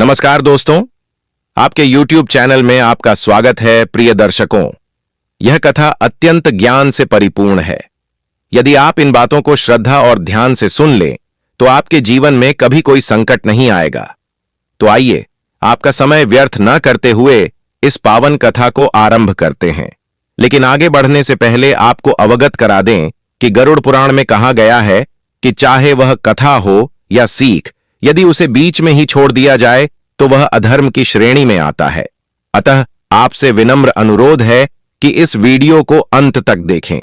नमस्कार दोस्तों, आपके YouTube चैनल में आपका स्वागत है। प्रिय दर्शकों, यह कथा अत्यंत ज्ञान से परिपूर्ण है। यदि आप इन बातों को श्रद्धा और ध्यान से सुन लें तो आपके जीवन में कभी कोई संकट नहीं आएगा। तो आइए, आपका समय व्यर्थ न करते हुए इस पावन कथा को आरंभ करते हैं। लेकिन आगे बढ़ने से पहले आपको अवगत करा दें कि गरुड़ पुराण में कहा गया है कि चाहे वह कथा हो या सीख, यदि उसे बीच में ही छोड़ दिया जाए तो वह अधर्म की श्रेणी में आता है। अतः आपसे विनम्र अनुरोध है कि इस वीडियो को अंत तक देखें।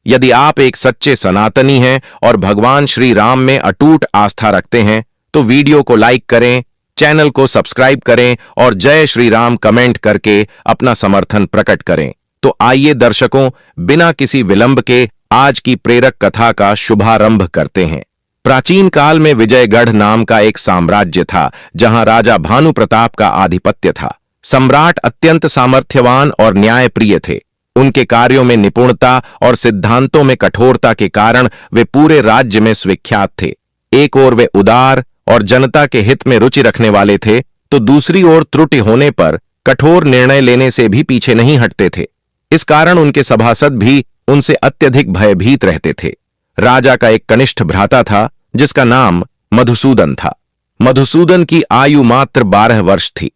यदि आप एक सच्चे सनातनी हैं और भगवान श्री राम में अटूट आस्था रखते हैं तो वीडियो को लाइक करें, चैनल को सब्सक्राइब करें और जय श्री राम कमेंट करके अपना समर्थन प्रकट करें। तो आइए दर्शकों, बिना किसी विलंब के आज की प्रेरक कथा का शुभारंभ करते हैं। प्राचीन काल में विजयगढ़ नाम का एक साम्राज्य था जहां राजा भानु प्रताप का आधिपत्य था। सम्राट अत्यंत सामर्थ्यवान और न्यायप्रिय थे। उनके कार्यों में निपुणता और सिद्धांतों में कठोरता के कारण वे पूरे राज्य में स्विख्यात थे। एक ओर वे उदार और जनता के हित में रुचि रखने वाले थे, तो दूसरी ओर त्रुटि होने पर कठोर निर्णय लेने से भी पीछे नहीं हटते थे। इस कारण उनके सभासद भी उनसे अत्यधिक भयभीत रहते थे। राजा का एक कनिष्ठ भ्राता था जिसका नाम मधुसूदन था। मधुसूदन की आयु मात्र 12 वर्ष थी।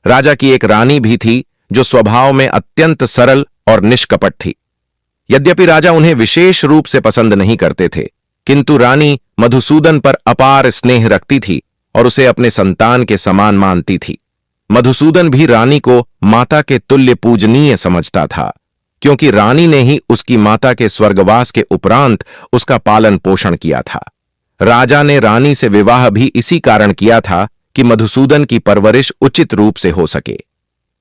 राजा की एक रानी भी थी जो स्वभाव में अत्यंत सरल और निष्कपट थी। यद्यपि राजा उन्हें विशेष रूप से पसंद नहीं करते थे, किंतु रानी मधुसूदन पर अपार स्नेह रखती थी और उसे अपने संतान के समान मानती थी। मधुसूदन भी रानी को माता के तुल्य पूजनीय समझता था, क्योंकि रानी ने ही उसकी माता के स्वर्गवास के उपरांत उसका पालन पोषण किया था। राजा ने रानी से विवाह भी इसी कारण किया था कि मधुसूदन की परवरिश उचित रूप से हो सके।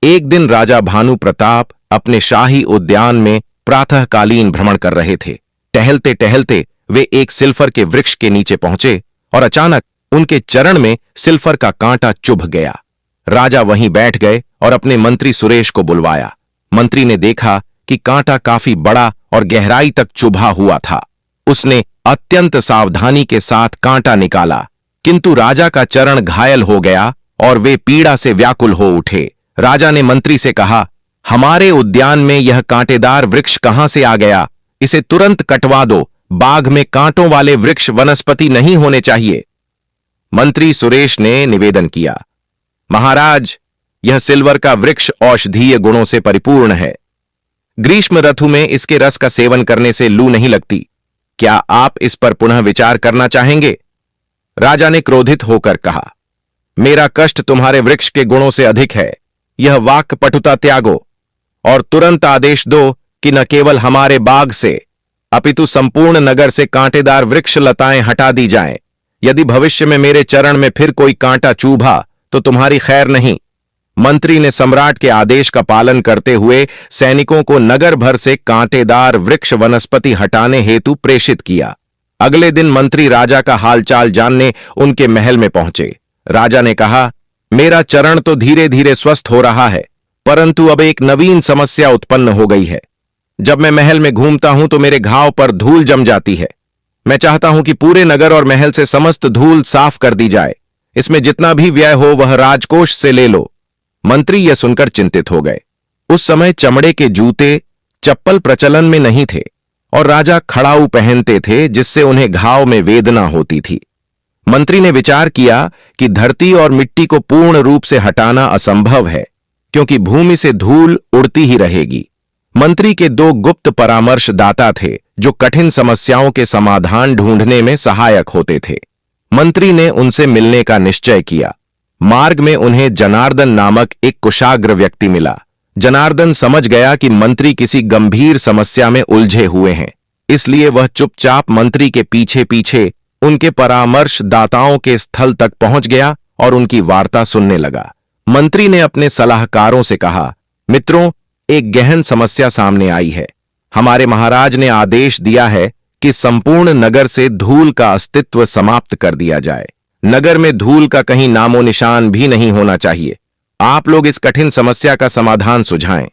एक दिन राजा भानु प्रताप अपने शाही उद्यान में प्रातःकालीन भ्रमण कर रहे थे। टहलते टहलते वे एक सिल्फर के वृक्ष के नीचे पहुंचे और अचानक उनके चरण में सिल्फर का कांटा चुभ गया। राजा वहीं बैठ गए और अपने मंत्री सुरेश को बुलवाया। मंत्री ने देखा कि कांटा काफी बड़ा और गहराई तक चुभा हुआ था। उसने अत्यंत सावधानी के साथ कांटा निकाला, किंतु राजा का चरण घायल हो गया और वे पीड़ा से व्याकुल हो उठे। राजा ने मंत्री से कहा, हमारे उद्यान में यह कांटेदार वृक्ष कहां से आ गया? इसे तुरंत कटवा दो। बाग में कांटों वाले वृक्ष वनस्पति नहीं होने चाहिए। मंत्री सुरेश ने निवेदन किया, महाराज, यह सिल्वर का वृक्ष औषधीय गुणों से परिपूर्ण है। ग्रीष्म ऋतु में इसके रस का सेवन करने से लू नहीं लगती। क्या आप इस पर पुनः विचार करना चाहेंगे? राजा ने क्रोधित होकर कहा, मेरा कष्ट तुम्हारे वृक्ष के गुणों से अधिक है। यह वाक् पटुता त्यागो और तुरंत आदेश दो कि न केवल हमारे बाग से अपितु संपूर्ण नगर से कांटेदार वृक्ष लताएं हटा दी जाएं। यदि भविष्य में मेरे चरण में फिर कोई कांटा चुभा तो तुम्हारी खैर नहीं। मंत्री ने सम्राट के आदेश का पालन करते हुए सैनिकों को नगर भर से कांटेदार वृक्ष वनस्पति हटाने हेतु प्रेषित किया। अगले दिन मंत्री राजा का हालचाल जानने उनके महल में पहुंचे। राजा ने कहा, मेरा चरण तो धीरे धीरे स्वस्थ हो रहा है, परंतु अब एक नवीन समस्या उत्पन्न हो गई है। जब मैं महल में घूमता हूं तो मेरे घाव पर धूल जम जाती है। मैं चाहता हूं कि पूरे नगर और महल से समस्त धूल साफ कर दी जाए। इसमें जितना भी व्यय हो वह राजकोष से ले लो। मंत्री यह सुनकर चिंतित हो गए। उस समय चमड़े के जूते चप्पल प्रचलन में नहीं थे और राजा खड़ाऊ पहनते थे, जिससे उन्हें घाव में वेदना होती थी। मंत्री ने विचार किया कि धरती और मिट्टी को पूर्ण रूप से हटाना असंभव है, क्योंकि भूमि से धूल उड़ती ही रहेगी। मंत्री के 2 गुप्त परामर्शदाता थे जो कठिन समस्याओं के समाधान ढूंढने में सहायक होते थे। मंत्री ने उनसे मिलने का निश्चय किया। मार्ग में उन्हें जनार्दन नामक एक कुशाग्र व्यक्ति मिला। जनार्दन समझ गया कि मंत्री किसी गंभीर समस्या में उलझे हुए हैं, इसलिए वह चुपचाप मंत्री के पीछे पीछे उनके परामर्शदाताओं के स्थल तक पहुंच गया और उनकी वार्ता सुनने लगा। मंत्री ने अपने सलाहकारों से कहा, मित्रों, एक गहन समस्या सामने आई है। हमारे महाराज ने आदेश दिया है कि संपूर्ण नगर से धूल का अस्तित्व समाप्त कर दिया जाए। नगर में धूल का कहीं नामो निशान भी नहीं होना चाहिए। आप लोग इस कठिन समस्या का समाधान सुझाएं।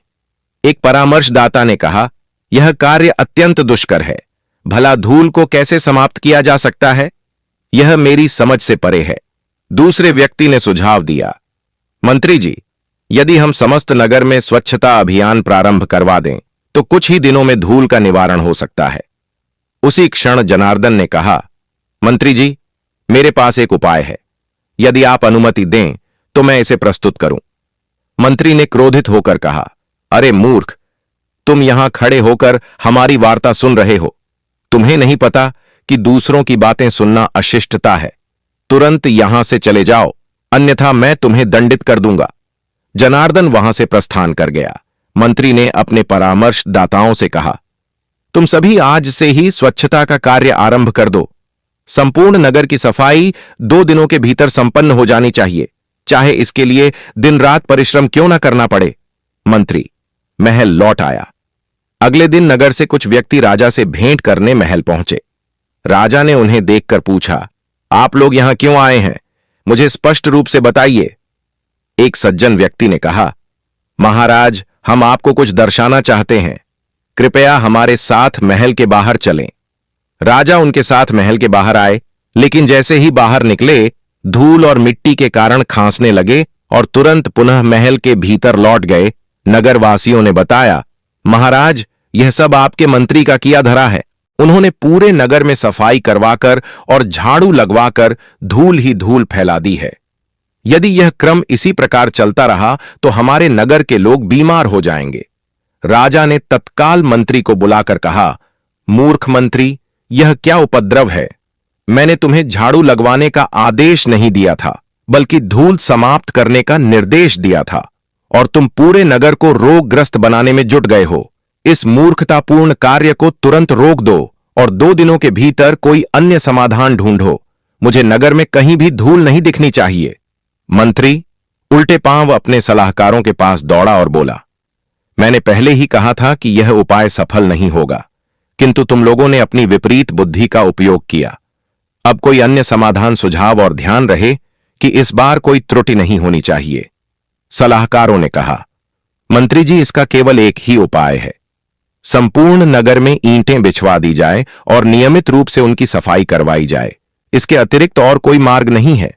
एक परामर्शदाता ने कहा, यह कार्य अत्यंत दुष्कर है। भला धूल को कैसे समाप्त किया जा सकता है? यह मेरी समझ से परे है। दूसरे व्यक्ति ने सुझाव दिया, मंत्री जी, यदि हम समस्त नगर में स्वच्छता अभियान प्रारंभ करवा दें तो कुछ ही दिनों में धूल का निवारण हो सकता है। उसी क्षण जनार्दन ने कहा, मंत्री जी, मेरे पास एक उपाय है। यदि आप अनुमति दें तो मैं इसे प्रस्तुत करूं। मंत्री ने क्रोधित होकर कहा, अरे मूर्ख, तुम यहां खड़े होकर हमारी वार्ता सुन रहे हो। तुम्हें नहीं पता कि दूसरों की बातें सुनना अशिष्टता है। तुरंत यहां से चले जाओ, अन्यथा मैं तुम्हें दंडित कर दूंगा। जनार्दन वहां से प्रस्थान कर गया। मंत्री ने अपने परामर्शदाताओं से कहा, तुम सभी आज से ही स्वच्छता का कार्य आरंभ कर दो। संपूर्ण नगर की सफाई 2 दिनों के भीतर संपन्न हो जानी चाहिए, चाहे इसके लिए दिन रात परिश्रम क्यों ना करना पड़े। मंत्री महल लौट आया। अगले दिन नगर से कुछ व्यक्ति राजा से भेंट करने महल पहुंचे। राजा ने उन्हें देखकर पूछा, आप लोग यहां क्यों आए हैं? मुझे स्पष्ट रूप से बताइए। एक सज्जन व्यक्ति ने कहा, महाराज, हम आपको कुछ दर्शाना चाहते हैं। कृपया हमारे साथ महल के बाहर चलें। राजा उनके साथ महल के बाहर आए, लेकिन जैसे ही बाहर निकले, धूल और मिट्टी के कारण खांसने लगे और तुरंत पुनः महल के भीतर लौट गए। नगरवासियों ने बताया, महाराज, यह सब आपके मंत्री का किया धरा है। उन्होंने पूरे नगर में सफाई करवाकर और झाड़ू लगवाकर धूल ही धूल फैला दी है। यदि यह क्रम इसी प्रकार चलता रहा तो हमारे नगर के लोग बीमार हो जाएंगे। राजा ने तत्काल मंत्री को बुलाकर कहा, मूर्ख मंत्री, यह क्या उपद्रव है? मैंने तुम्हें झाड़ू लगवाने का आदेश नहीं दिया था, बल्कि धूल समाप्त करने का निर्देश दिया था, और तुम पूरे नगर को रोगग्रस्त बनाने में जुट गए हो। इस मूर्खतापूर्ण कार्य को तुरंत रोक दो और 2 दिनों के भीतर कोई अन्य समाधान ढूंढो। मुझे नगर में कहीं भी धूल नहीं दिखनी चाहिए। मंत्री उल्टे पांव अपने सलाहकारों के पास दौड़ा और बोला, मैंने पहले ही कहा था कि यह उपाय सफल नहीं होगा, किंतु तुम लोगों ने अपनी विपरीत बुद्धि का उपयोग किया। अब कोई अन्य समाधान सुझाव और ध्यान रहे कि इस बार कोई त्रुटि नहीं होनी चाहिए। सलाहकारों ने कहा, मंत्री जी, इसका केवल एक ही उपाय है। संपूर्ण नगर में ईंटें बिछवा दी जाए और नियमित रूप से उनकी सफाई करवाई जाए। इसके अतिरिक्त और कोई मार्ग नहीं है।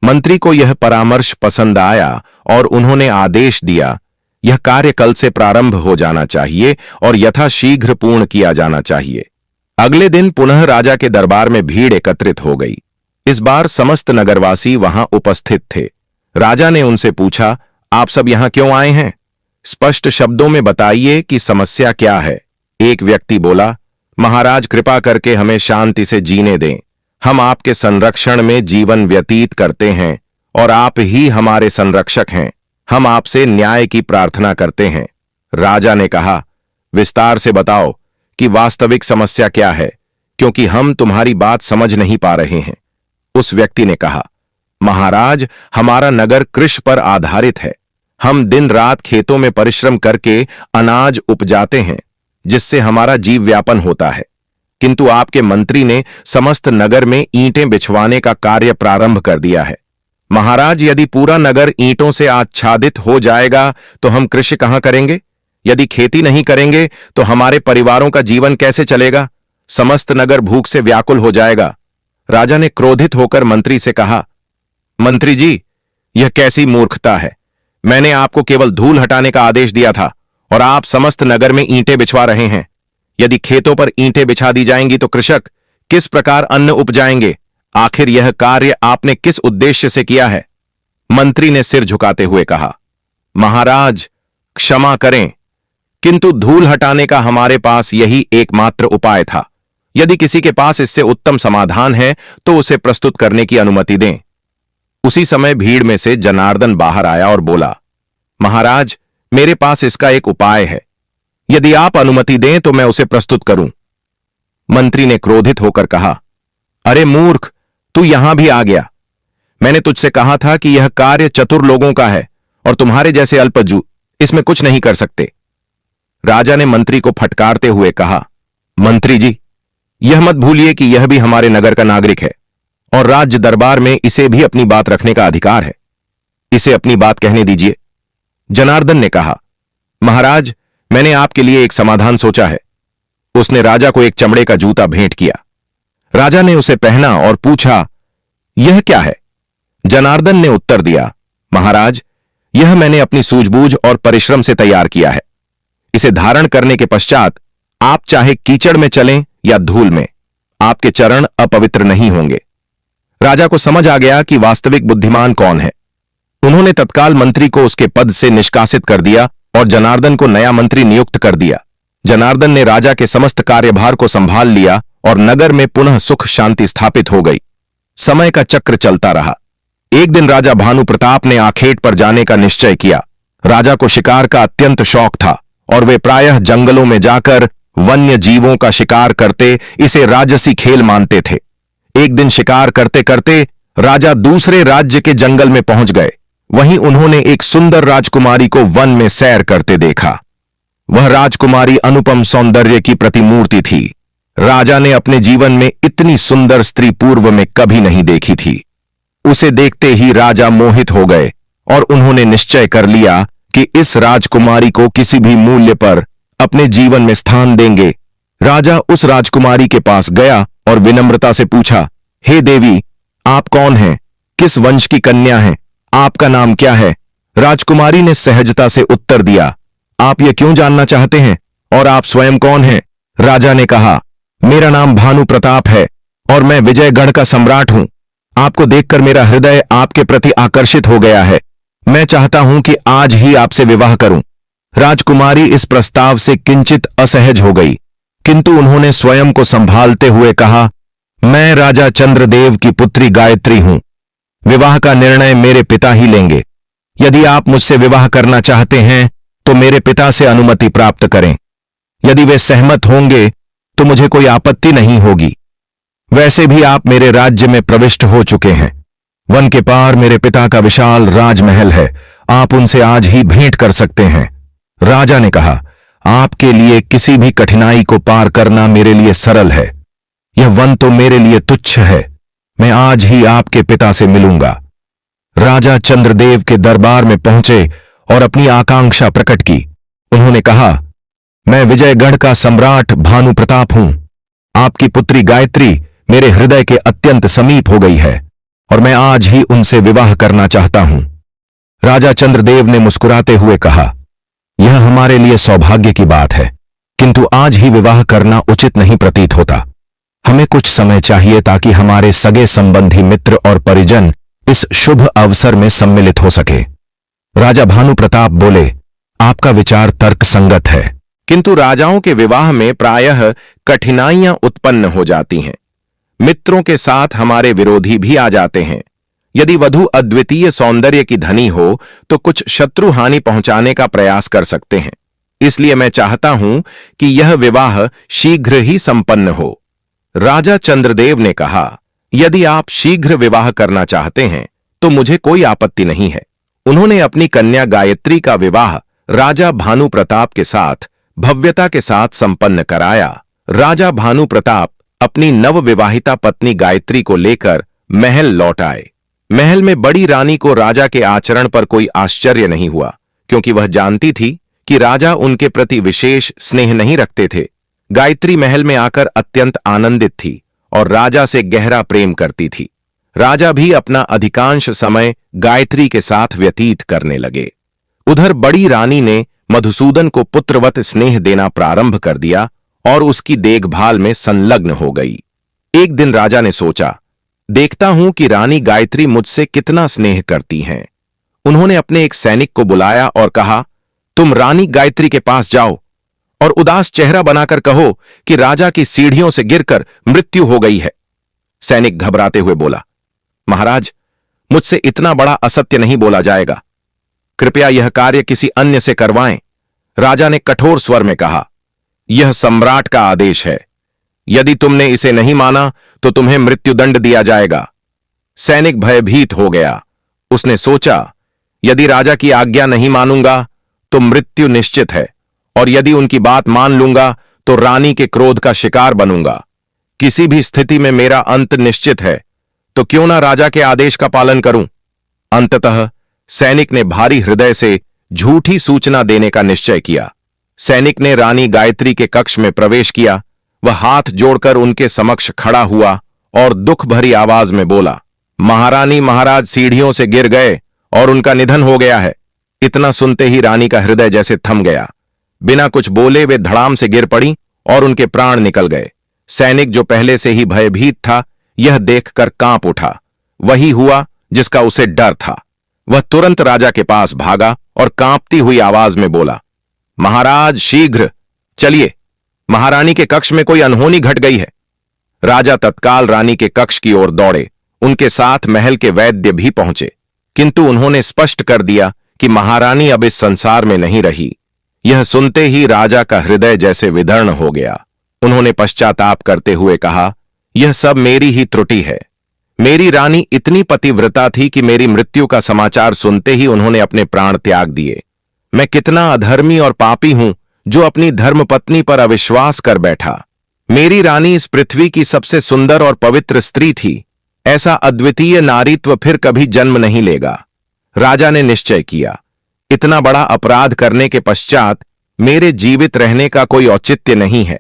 मंत्री को यह परामर्श पसंद आया और उन्होंने आदेश दिया, यह कार्य कल से प्रारंभ हो जाना चाहिए और यथाशीघ्र पूर्ण किया जाना चाहिए। अगले दिन पुनः राजा के दरबार में भीड़ एकत्रित हो गई। इस बार समस्त नगरवासी वहां उपस्थित थे। राजा ने उनसे पूछा, आप सब यहां क्यों आए हैं? स्पष्ट शब्दों में बताइए कि समस्या क्या है। एक व्यक्ति बोला, महाराज, कृपा करके हमें शांति से जीने दें। हम आपके संरक्षण में जीवन व्यतीत करते हैं और आप ही हमारे संरक्षक हैं। हम आपसे न्याय की प्रार्थना करते हैं। राजा ने कहा, विस्तार से बताओ कि वास्तविक समस्या क्या है, क्योंकि हम तुम्हारी बात समझ नहीं पा रहे हैं। उस व्यक्ति ने कहा, महाराज, हमारा नगर कृषि पर आधारित है। हम दिन रात खेतों में परिश्रम करके अनाज उपजाते हैं, जिससे हमारा जीव व्यापन होता है। किंतु आपके मंत्री ने समस्त नगर में ईंटें बिछवाने का कार्य प्रारंभ कर दिया है। महाराज, यदि पूरा नगर ईंटों से आच्छादित हो जाएगा तो हम कृषि कहां करेंगे? यदि खेती नहीं करेंगे तो हमारे परिवारों का जीवन कैसे चलेगा? समस्त नगर भूख से व्याकुल हो जाएगा। राजा ने क्रोधित होकर मंत्री से कहा, मंत्री जी, यह कैसी मूर्खता है? मैंने आपको केवल धूल हटाने का आदेश दिया था और आप समस्त नगर में ईंटें बिछवा रहे हैं। यदि खेतों पर ईंटें बिछा दी जाएंगी तो कृषक किस प्रकार अन्न उपजाएंगे? आखिर यह कार्य आपने किस उद्देश्य से किया है? मंत्री ने सिर झुकाते हुए कहा, महाराज, क्षमा करें, किंतु धूल हटाने का हमारे पास यही एकमात्र उपाय था। यदि किसी के पास इससे उत्तम समाधान है तो उसे प्रस्तुत करने की अनुमति दें। उसी समय भीड़ में से जनार्दन बाहर आया और बोला, महाराज, मेरे पास इसका एक उपाय है। यदि आप अनुमति दें तो मैं उसे प्रस्तुत करूं। मंत्री ने क्रोधित होकर कहा, अरे मूर्ख, तू यहां भी आ गया। मैंने तुझसे कहा था कि यह कार्य चतुर लोगों का है और तुम्हारे जैसे अल्पजू इसमें कुछ नहीं कर सकते। राजा ने मंत्री को फटकारते हुए कहा, मंत्री जी, यह मत भूलिए कि यह भी हमारे नगर का नागरिक है और राज्य दरबार में इसे भी अपनी बात रखने का अधिकार है। इसे अपनी बात कहने दीजिए। जनार्दन ने कहा, महाराज, मैंने आपके लिए एक समाधान सोचा है। उसने राजा को एक चमड़े का जूता भेंट किया। राजा ने उसे पहना और पूछा, यह क्या है? जनार्दन ने उत्तर दिया, महाराज, यह मैंने अपनी सूझबूझ और परिश्रम से तैयार किया है। इसे धारण करने के पश्चात आप चाहे कीचड़ में चलें या धूल में, आपके चरण अपवित्र नहीं होंगे। राजा को समझ आ गया कि वास्तविक बुद्धिमान कौन है। उन्होंने तत्काल मंत्री को उसके पद से निष्कासित कर दिया और जनार्दन को नया मंत्री नियुक्त कर दिया। जनार्दन ने राजा के समस्त कार्यभार को संभाल लिया और नगर में पुनः सुख शांति स्थापित हो गई। समय का चक्र चलता रहा। एक दिन राजा भानु प्रताप ने आखेट पर जाने का निश्चय किया। राजा को शिकार का अत्यंत शौक था और वे प्रायः जंगलों में जाकर वन्य जीवों का शिकार करते इसे राजसी खेल मानते थे। एक दिन शिकार करते करते राजा दूसरे राज्य के जंगल में पहुंच गए। वहीं उन्होंने एक सुंदर राजकुमारी को वन में सैर करते देखा। वह राजकुमारी अनुपम सौंदर्य की प्रतिमूर्ति थी। राजा ने अपने जीवन में इतनी सुंदर स्त्री पूर्व में कभी नहीं देखी थी। उसे देखते ही राजा मोहित हो गए और उन्होंने निश्चय कर लिया कि इस राजकुमारी को किसी भी मूल्य पर अपने जीवन में स्थान देंगे। राजा उस राजकुमारी के पास गया और विनम्रता से पूछा, हे देवी, आप कौन हैं? किस वंश की कन्या हैं? आपका नाम क्या है? राजकुमारी ने सहजता से उत्तर दिया, आप ये क्यों जानना चाहते हैं और आप स्वयं कौन हैं? राजा ने कहा, मेरा नाम भानु प्रताप है और मैं विजयगढ़ का सम्राट हूं। आपको देखकर मेरा हृदय आपके प्रति आकर्षित हो गया है। मैं चाहता हूं कि आज ही आपसे विवाह करूं। राजकुमारी इस प्रस्ताव से किंचित असहज हो गई, किंतु उन्होंने स्वयं को संभालते हुए कहा, मैं राजा चंद्रदेव की पुत्री गायत्री हूं। विवाह का निर्णय मेरे पिता ही लेंगे। यदि आप मुझसे विवाह करना चाहते हैं तो मेरे पिता से अनुमति प्राप्त करें। यदि वे सहमत होंगे तो मुझे कोई आपत्ति नहीं होगी। वैसे भी आप मेरे राज्य में प्रविष्ट हो चुके हैं। वन के पार मेरे पिता का विशाल राजमहल है। आप उनसे आज ही भेंट कर सकते हैं। राजा ने कहा, आपके लिए किसी भी कठिनाई को पार करना मेरे लिए सरल है। यह वन तो मेरे लिए तुच्छ है। मैं आज ही आपके पिता से मिलूंगा। राजा चंद्रदेव के दरबार में पहुंचे और अपनी आकांक्षा प्रकट की। उन्होंने कहा, मैं विजयगढ़ का सम्राट भानु प्रताप हूं। आपकी पुत्री गायत्री मेरे हृदय के अत्यंत समीप हो गई है और मैं आज ही उनसे विवाह करना चाहता हूं। राजा चंद्रदेव ने मुस्कुराते हुए कहा, यह हमारे लिए सौभाग्य की बात है, किंतु आज ही विवाह करना उचित नहीं प्रतीत होता। हमें कुछ समय चाहिए ताकि हमारे सगे संबंधी मित्र और परिजन इस शुभ अवसर में सम्मिलित हो सके। राजा भानु प्रताप बोले, आपका विचार तर्कसंगत है, किंतु राजाओं के विवाह में प्रायः कठिनाइयां उत्पन्न हो जाती हैं। मित्रों के साथ हमारे विरोधी भी आ जाते हैं। यदि वधू अद्वितीय सौंदर्य की धनी हो तो कुछ शत्रु हानि पहुंचाने का प्रयास कर सकते हैं। इसलिए मैं चाहता हूं कि यह विवाह शीघ्र ही संपन्न हो। राजा चंद्रदेव ने कहा, यदि आप शीघ्र विवाह करना चाहते हैं तो मुझे कोई आपत्ति नहीं है। उन्होंने अपनी कन्या गायत्री का विवाह राजा भानु प्रताप के साथ भव्यता के साथ संपन्न कराया। राजा भानु प्रताप अपनी नवविवाहिता पत्नी गायत्री को लेकर महल लौट आए। महल में बड़ी रानी को राजा के आचरण पर कोई आश्चर्य नहीं हुआ, क्योंकि वह जानती थी कि राजा उनके प्रति विशेष स्नेह नहीं रखते थे। गायत्री महल में आकर अत्यंत आनंदित थी और राजा से गहरा प्रेम करती थी। राजा भी अपना अधिकांश समय गायत्री के साथ व्यतीत करने लगे। उधर बड़ी रानी ने मधुसूदन को पुत्रवत स्नेह देना प्रारंभ कर दिया और उसकी देखभाल में संलग्न हो गई। एक दिन राजा ने सोचा, देखता हूं कि रानी गायत्री मुझसे कितना स्नेह करती हैं। उन्होंने अपने एक सैनिक को बुलाया और कहा, तुम रानी गायत्री के पास जाओ और उदास चेहरा बनाकर कहो कि राजा की सीढ़ियों से गिरकर मृत्यु हो गई है। सैनिक घबराते हुए बोला, महाराज, मुझसे इतना बड़ा असत्य नहीं बोला जाएगा। कृपया यह कार्य किसी अन्य से करवाएं। राजा ने कठोर स्वर में कहा, यह सम्राट का आदेश है। यदि तुमने इसे नहीं माना तो तुम्हें मृत्युदंड दिया जाएगा। सैनिक भयभीत हो गया। उसने सोचा, यदि राजा की आज्ञा नहीं मानूंगा तो मृत्यु निश्चित है, और यदि उनकी बात मान लूंगा तो रानी के क्रोध का शिकार बनूंगा। किसी भी स्थिति में मेरा अंत निश्चित है, तो क्यों ना राजा के आदेश का पालन करूं। अंततः सैनिक ने भारी हृदय से झूठी सूचना देने का निश्चय किया। सैनिक ने रानी गायत्री के कक्ष में प्रवेश किया। वह हाथ जोड़कर उनके समक्ष खड़ा हुआ और दुख भरी आवाज में बोला, महारानी महाराज सीढ़ियों से गिर गए और उनका निधन हो गया है। इतना सुनते ही रानी का हृदय जैसे थम गया। बिना कुछ बोले वे धड़ाम से गिर पड़ी और उनके प्राण निकल गए। सैनिक जो पहले से ही भयभीत था, यह देखकर कांप उठा। वही हुआ जिसका उसे डर था। वह तुरंत राजा के पास भागा और कांपती हुई आवाज में बोला, महाराज शीघ्र चलिए, महारानी के कक्ष में कोई अनहोनी घट गई है। राजा तत्काल रानी के कक्ष की ओर दौड़े। उनके साथ महल के वैद्य भी पहुंचे, किंतु उन्होंने स्पष्ट कर दिया कि महारानी अब इस संसार में नहीं रही। यह सुनते ही राजा का हृदय जैसे विदर्ण हो गया। उन्होंने पश्चाताप करते हुए कहा, यह सब मेरी ही त्रुटि है। मेरी रानी इतनी पतिव्रता थी कि मेरी मृत्यु का समाचार सुनते ही उन्होंने अपने प्राण त्याग दिए। मैं कितना अधर्मी और पापी हूं जो अपनी धर्मपत्नी पर अविश्वास कर बैठा। मेरी रानी इस पृथ्वी की सबसे सुंदर और पवित्र स्त्री थी। ऐसा अद्वितीय नारीत्व फिर कभी जन्म नहीं लेगा। राजा ने निश्चय किया, इतना बड़ा अपराध करने के पश्चात मेरे जीवित रहने का कोई औचित्य नहीं है।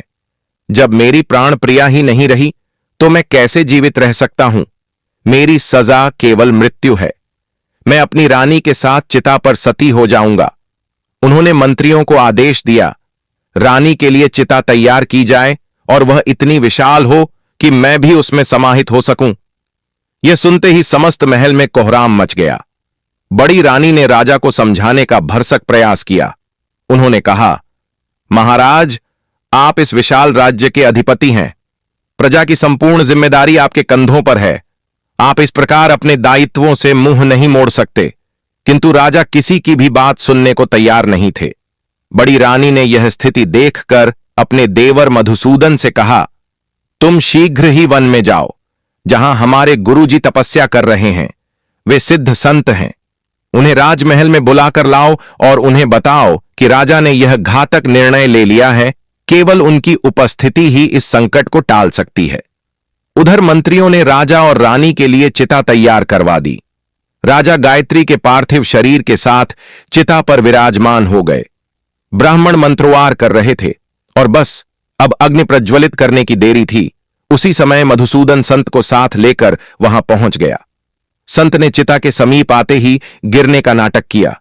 जब मेरी प्राण प्रिया ही नहीं रही तो मैं कैसे जीवित रह सकता हूं। मेरी सजा केवल मृत्यु है। मैं अपनी रानी के साथ चिता पर सती हो जाऊंगा। उन्होंने मंत्रियों को आदेश दिया, रानी के लिए चिता तैयार की जाए और वह इतनी विशाल हो कि मैं भी उसमें समाहित हो सकूं। यह सुनते ही समस्त महल में कोहराम मच गया। बड़ी रानी ने राजा को समझाने का भरसक प्रयास किया। उन्होंने कहा, महाराज, आप इस विशाल राज्य के अधिपति हैं। प्रजा की संपूर्ण जिम्मेदारी आपके कंधों पर है। आप इस प्रकार अपने दायित्वों से मुंह नहीं मोड़ सकते। किंतु राजा किसी की भी बात सुनने को तैयार नहीं थे। बड़ी रानी ने यह स्थिति देखकर अपने देवर मधुसूदन से कहा, तुम शीघ्र ही वन में जाओ, जहां हमारे गुरुजी तपस्या कर रहे हैं। वे सिद्ध संत हैं। उन्हें राजमहल में बुलाकर लाओ और उन्हें बताओ कि राजा ने यह घातक निर्णय ले लिया है। केवल उनकी उपस्थिति ही इस संकट को टाल सकती है। उधर मंत्रियों ने राजा और रानी के लिए चिता तैयार करवा दी। राजा गायत्री के पार्थिव शरीर के साथ चिता पर विराजमान हो गए। ब्राह्मण मंत्रोवार कर रहे थे और बस अब अग्नि प्रज्वलित करने की देरी थी। उसी समय मधुसूदन संत को साथ लेकर वहां पहुंच गया। संत ने चिता के समीप आते ही गिरने का नाटक किया।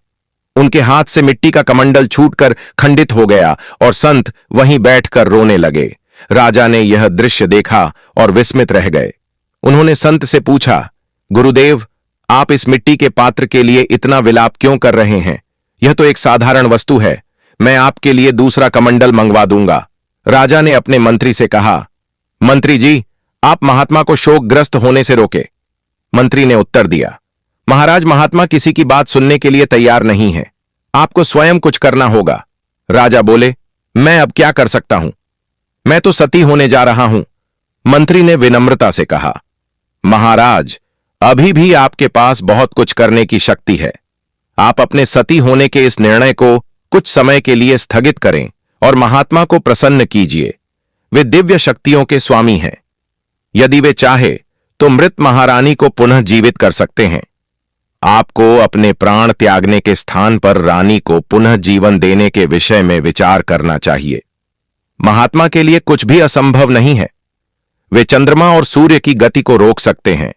उनके हाथ से मिट्टी का कमंडल छूटकर खंडित हो गया और संत वहीं बैठकर रोने लगे। राजा ने यह दृश्य देखा और विस्मित रह गए। उन्होंने संत से पूछा, गुरुदेव, आप इस मिट्टी के पात्र के लिए इतना विलाप क्यों कर रहे हैं? यह तो एक साधारण वस्तु है। मैं आपके लिए दूसरा कमंडल मंगवा दूंगा। राजा ने अपने मंत्री से कहा, मंत्री जी, आप महात्मा को शोकग्रस्त होने से रोके। मंत्री ने उत्तर दिया, महाराज, महात्मा किसी की बात सुनने के लिए तैयार नहीं है। आपको स्वयं कुछ करना होगा। राजा बोले, मैं अब क्या कर सकता हूं? मैं तो सती होने जा रहा हूं। मंत्री ने विनम्रता से कहा, महाराज, अभी भी आपके पास बहुत कुछ करने की शक्ति है। आप अपने सती होने के इस निर्णय को कुछ समय के लिए स्थगित करें और महात्मा को प्रसन्न कीजिए। वे दिव्य शक्तियों के स्वामी हैं। यदि वे चाहे तो मृत महारानी को पुनः जीवित कर सकते हैं। आपको अपने प्राण त्यागने के स्थान पर रानी को पुनः जीवन देने के विषय में विचार करना चाहिए। महात्मा के लिए कुछ भी असंभव नहीं है। वे चंद्रमा और सूर्य की गति को रोक सकते हैं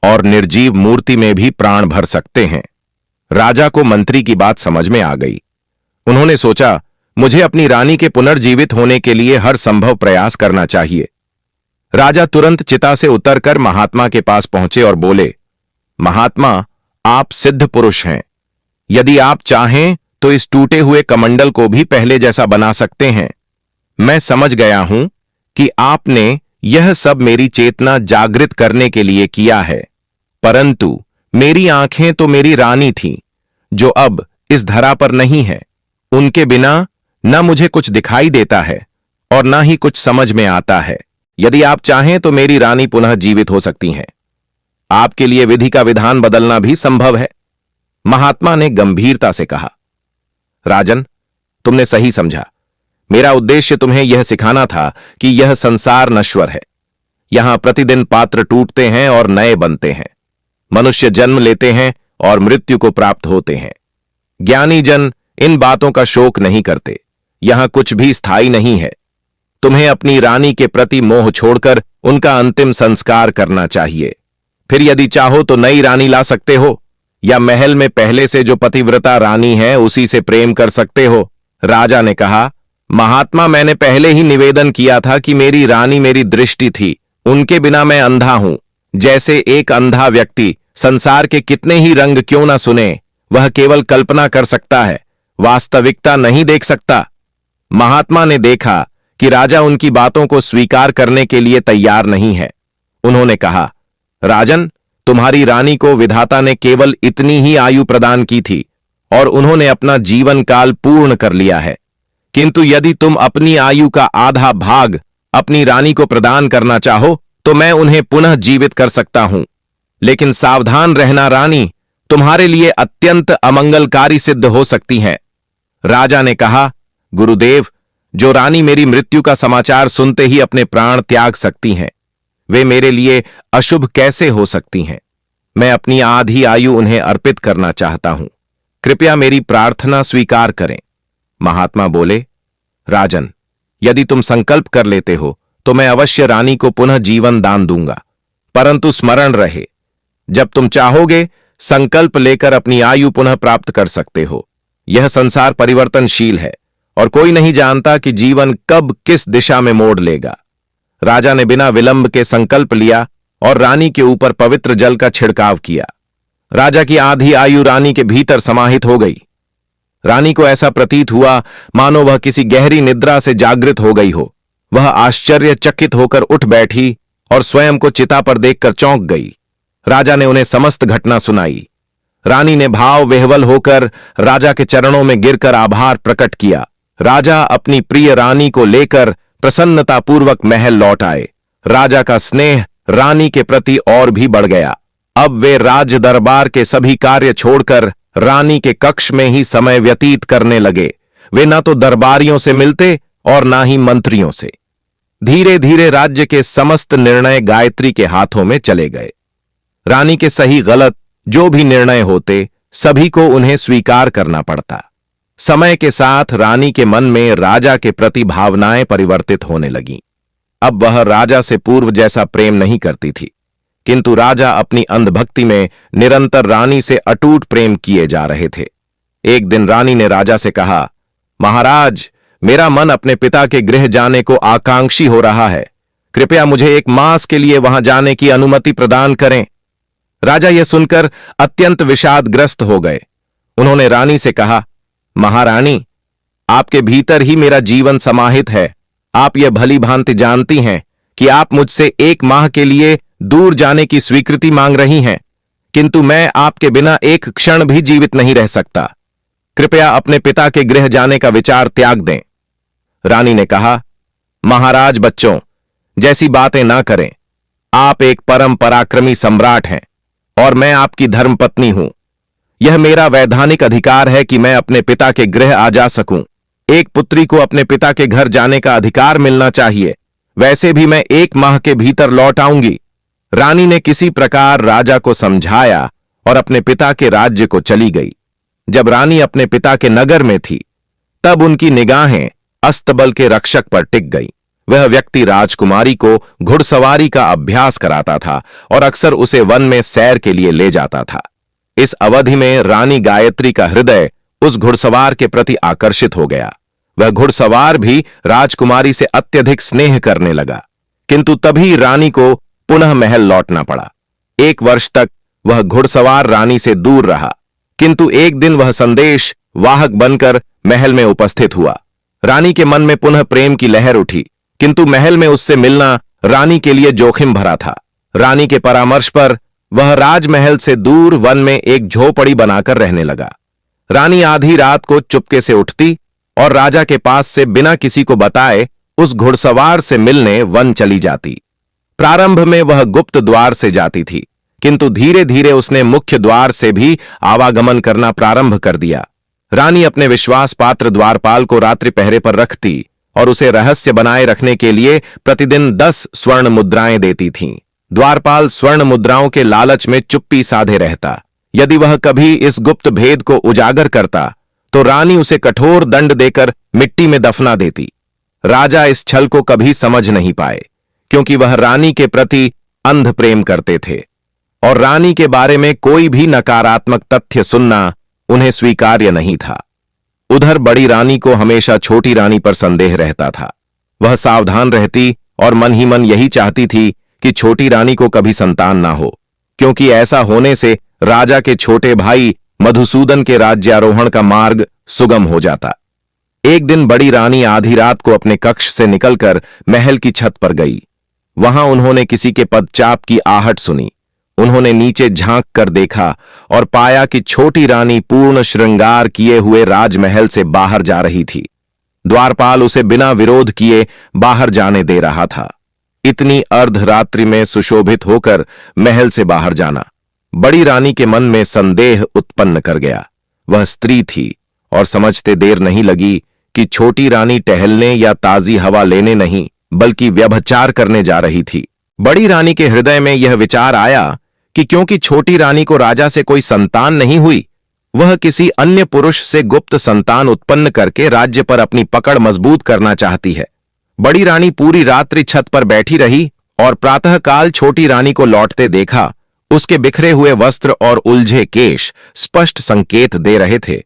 और निर्जीव मूर्ति में भी प्राण भर सकते हैं। राजा को मंत्री की बात समझ में आ गई। उन्होंने सोचा, मुझे अपनी रानी के पुनर्जीवित होने के लिए हर संभव प्रयास करना चाहिए। राजा तुरंत चिता से उतरकर महात्मा के पास पहुंचे और बोले, महात्मा, आप सिद्ध पुरुष हैं। यदि आप चाहें तो इस टूटे हुए कमंडल को भी पहले जैसा बना सकते हैं। मैं समझ गया हूं कि आपने यह सब मेरी चेतना जागृत करने के लिए किया है, परंतु मेरी आंखें तो मेरी रानी थीं, जो अब इस धरा पर नहीं है। उनके बिना न मुझे कुछ दिखाई देता है और न ही कुछ समझ में आता है। यदि आप चाहें तो मेरी रानी पुनः जीवित हो सकती हैं। आपके लिए विधि का विधान बदलना भी संभव है। महात्मा ने गंभीरता से कहा, राजन, तुमने सही समझा। मेरा उद्देश्य तुम्हें यह सिखाना था कि यह संसार नश्वर है। यहां प्रतिदिन पात्र टूटते हैं और नए बनते हैं। मनुष्य जन्म लेते हैं और मृत्यु को प्राप्त होते हैं। ज्ञानी जन इन बातों का शोक नहीं करते। यहां कुछ भी स्थायी नहीं है। तुम्हें अपनी रानी के प्रति मोह छोड़कर उनका अंतिम संस्कार करना चाहिए। फिर यदि चाहो तो नई रानी ला सकते हो या महल में पहले से जो पतिव्रता रानी है उसी से प्रेम कर सकते हो? राजा ने कहा, महात्मा, मैंने पहले ही निवेदन किया था कि मेरी रानी मेरी दृष्टि थी, उनके बिना मैं अंधा हूं। जैसे एक अंधा व्यक्ति संसार के कितने ही रंग क्यों ना सुने, वह केवल कल्पना कर सकता है, वास्तविकता नहीं देख सकता। महात्मा ने देखा कि राजा उनकी बातों को स्वीकार करने के लिए तैयार नहीं है। उन्होंने कहा, राजन, तुम्हारी रानी को विधाता ने केवल इतनी ही आयु प्रदान की थी और उन्होंने अपना जीवन काल पूर्ण कर लिया है, किंतु यदि तुम अपनी आयु का आधा भाग अपनी रानी को प्रदान करना चाहो तो मैं उन्हें पुनः जीवित कर सकता हूं। लेकिन सावधान रहना रानी, तुम्हारे लिए अत्यंत अमंगलकारी सिद्ध हो सकती हैं। राजा ने कहा, गुरुदेव, जो रानी मेरी मृत्यु का समाचार सुनते ही अपने प्राण त्याग सकती हैं, वे मेरे लिए अशुभ कैसे हो सकती हैं? मैं अपनी आधी आयु उन्हें अर्पित करना चाहता हूं, कृपया मेरी प्रार्थना स्वीकार करें। महात्मा बोले, राजन, यदि तुम संकल्प कर लेते हो तो मैं अवश्य रानी को पुनः जीवन दान दूंगा, परंतु स्मरण रहे, जब तुम चाहोगे संकल्प लेकर अपनी आयु पुनः प्राप्त कर सकते हो। यह संसार परिवर्तनशील है और कोई नहीं जानता कि जीवन कब किस दिशा में मोड़ लेगा। राजा ने बिना विलंब के संकल्प लिया और रानी के ऊपर पवित्र जल का छिड़काव किया। राजा की आधी आयु रानी के भीतर समाहित हो गई। रानी को ऐसा प्रतीत हुआ मानो वह किसी गहरी निद्रा से जागृत हो गई हो। वह आश्चर्यचकित होकर उठ बैठी और स्वयं को चिता पर देखकर चौंक गई। राजा ने उन्हें समस्त घटना सुनाई। रानी ने भाव विह्वल होकर राजा के चरणों में गिरकर आभार प्रकट किया। राजा अपनी प्रिय रानी को लेकर प्रसन्नतापूर्वक महल लौट आए। राजा का स्नेह रानी के प्रति और भी बढ़ गया। अब वे राज दरबार के सभी कार्य छोड़कर रानी के कक्ष में ही समय व्यतीत करने लगे। वे न तो दरबारियों से मिलते और ना ही मंत्रियों से। धीरे धीरे राज्य के समस्त निर्णय गायत्री के हाथों में चले गए। रानी के सही गलत जो भी निर्णय होते, सभी को उन्हें स्वीकार करना पड़ता। समय के साथ रानी के मन में राजा के प्रति भावनाएं परिवर्तित होने लगीं। अब वह राजा से पूर्व जैसा प्रेम नहीं करती थी, किंतु राजा अपनी अंधभक्ति में निरंतर रानी से अटूट प्रेम किए जा रहे थे। एक दिन रानी ने राजा से कहा, महाराज, मेरा मन अपने पिता के गृह जाने को आकांक्षी हो रहा है, कृपया मुझे 1 मास के लिए वहां जाने की अनुमति प्रदान करें। राजा यह सुनकर अत्यंत विषादग्रस्त हो गए। उन्होंने रानी से कहा, महारानी, आपके भीतर ही मेरा जीवन समाहित है। आप यह भली भांति जानती हैं कि आप मुझसे 1 माह के लिए दूर जाने की स्वीकृति मांग रही हैं, किंतु मैं आपके बिना एक क्षण भी जीवित नहीं रह सकता। कृपया अपने पिता के गृह जाने का विचार त्याग दें। रानी ने कहा, महाराज बच्चों जैसी बातें ना करें। आप एक परम पराक्रमी सम्राट हैं और मैं आपकी धर्मपत्नी हूं। यह मेरा वैधानिक अधिकार है कि मैं अपने पिता के गृह आ जा सकूं। एक पुत्री को अपने पिता के घर जाने का अधिकार मिलना चाहिए। वैसे भी मैं 1 माह के भीतर लौट आऊंगी। रानी ने किसी प्रकार राजा को समझाया और अपने पिता के राज्य को चली गई। जब रानी अपने पिता के नगर में थी, तब उनकी निगाहें अस्तबल के रक्षक पर टिक गई। वह व्यक्ति राजकुमारी को घुड़सवारी का अभ्यास कराता था और अक्सर उसे वन में सैर के लिए ले जाता था। इस अवधि में रानी गायत्री का हृदय उस घुड़सवार के प्रति आकर्षित हो गया। वह घुड़सवार भी राजकुमारी से अत्यधिक स्नेह करने लगा, किंतु तभी रानी को पुनः महल लौटना पड़ा। 1 वर्ष तक वह घुड़सवार रानी से दूर रहा, किंतु एक दिन वह संदेश वाहक बनकर महल में उपस्थित हुआ। रानी के मन में पुनः प्रेम की लहर उठी, किंतु महल में उससे मिलना रानी के लिए जोखिम भरा था। रानी के परामर्श पर वह राजमहल से दूर वन में एक झोपड़ी बनाकर रहने लगा। रानी आधी रात को चुपके से उठती और राजा के पास से बिना किसी को बताए उस घुड़सवार से मिलने वन चली जाती। प्रारंभ में वह गुप्त द्वार से जाती थी, किंतु धीरे धीरे उसने मुख्य द्वार से भी आवागमन करना प्रारंभ कर दिया। रानी अपने विश्वास पात्र द्वारपाल को रात्रि पहरे पर रखती और उसे रहस्य बनाए रखने के लिए प्रतिदिन 10 स्वर्ण मुद्राएं देती थीं। द्वारपाल स्वर्ण मुद्राओं के लालच में चुप्पी साधे रहता। यदि वह कभी इस गुप्त भेद को उजागर करता तो रानी उसे कठोर दंड देकर मिट्टी में दफना देती। राजा इस छल को कभी समझ नहीं पाए, क्योंकि वह रानी के प्रति अंध प्रेम करते थे और रानी के बारे में कोई भी नकारात्मक तथ्य सुनना उन्हें स्वीकार्य नहीं था। उधर बड़ी रानी को हमेशा छोटी रानी पर संदेह रहता था। वह सावधान रहती और मन ही मन यही चाहती थी कि छोटी रानी को कभी संतान ना हो, क्योंकि ऐसा होने से राजा के छोटे भाई मधुसूदन के राज्यारोहण का मार्ग सुगम हो जाता। एक दिन बड़ी रानी आधी रात को अपने कक्ष से निकलकर महल की छत पर गई। वहां उन्होंने किसी के पदचाप की आहट सुनी। उन्होंने नीचे झांक कर देखा और पाया कि छोटी रानी पूर्ण श्रृंगार किए हुए राजमहल से बाहर जा रही थी। द्वारपाल उसे बिना विरोध किए बाहर जाने दे रहा था। इतनी अर्धरात्रि में सुशोभित होकर महल से बाहर जाना बड़ी रानी के मन में संदेह उत्पन्न कर गया। वह स्त्री थी और समझते देर नहीं लगी कि छोटी रानी टहलने या ताजी हवा लेने नहीं बल्कि व्यभिचार करने जा रही थी। बड़ी रानी के हृदय में यह विचार आया कि क्योंकि छोटी रानी को राजा से कोई संतान नहीं हुई, वह किसी अन्य पुरुष से गुप्त संतान उत्पन्न करके राज्य पर अपनी पकड़ मजबूत करना चाहती है। बड़ी रानी पूरी रात्रि छत पर बैठी रही और प्रातःकाल छोटी रानी को लौटते देखा। उसके बिखरे हुए वस्त्र और उलझे केश स्पष्ट संकेत दे रहे थे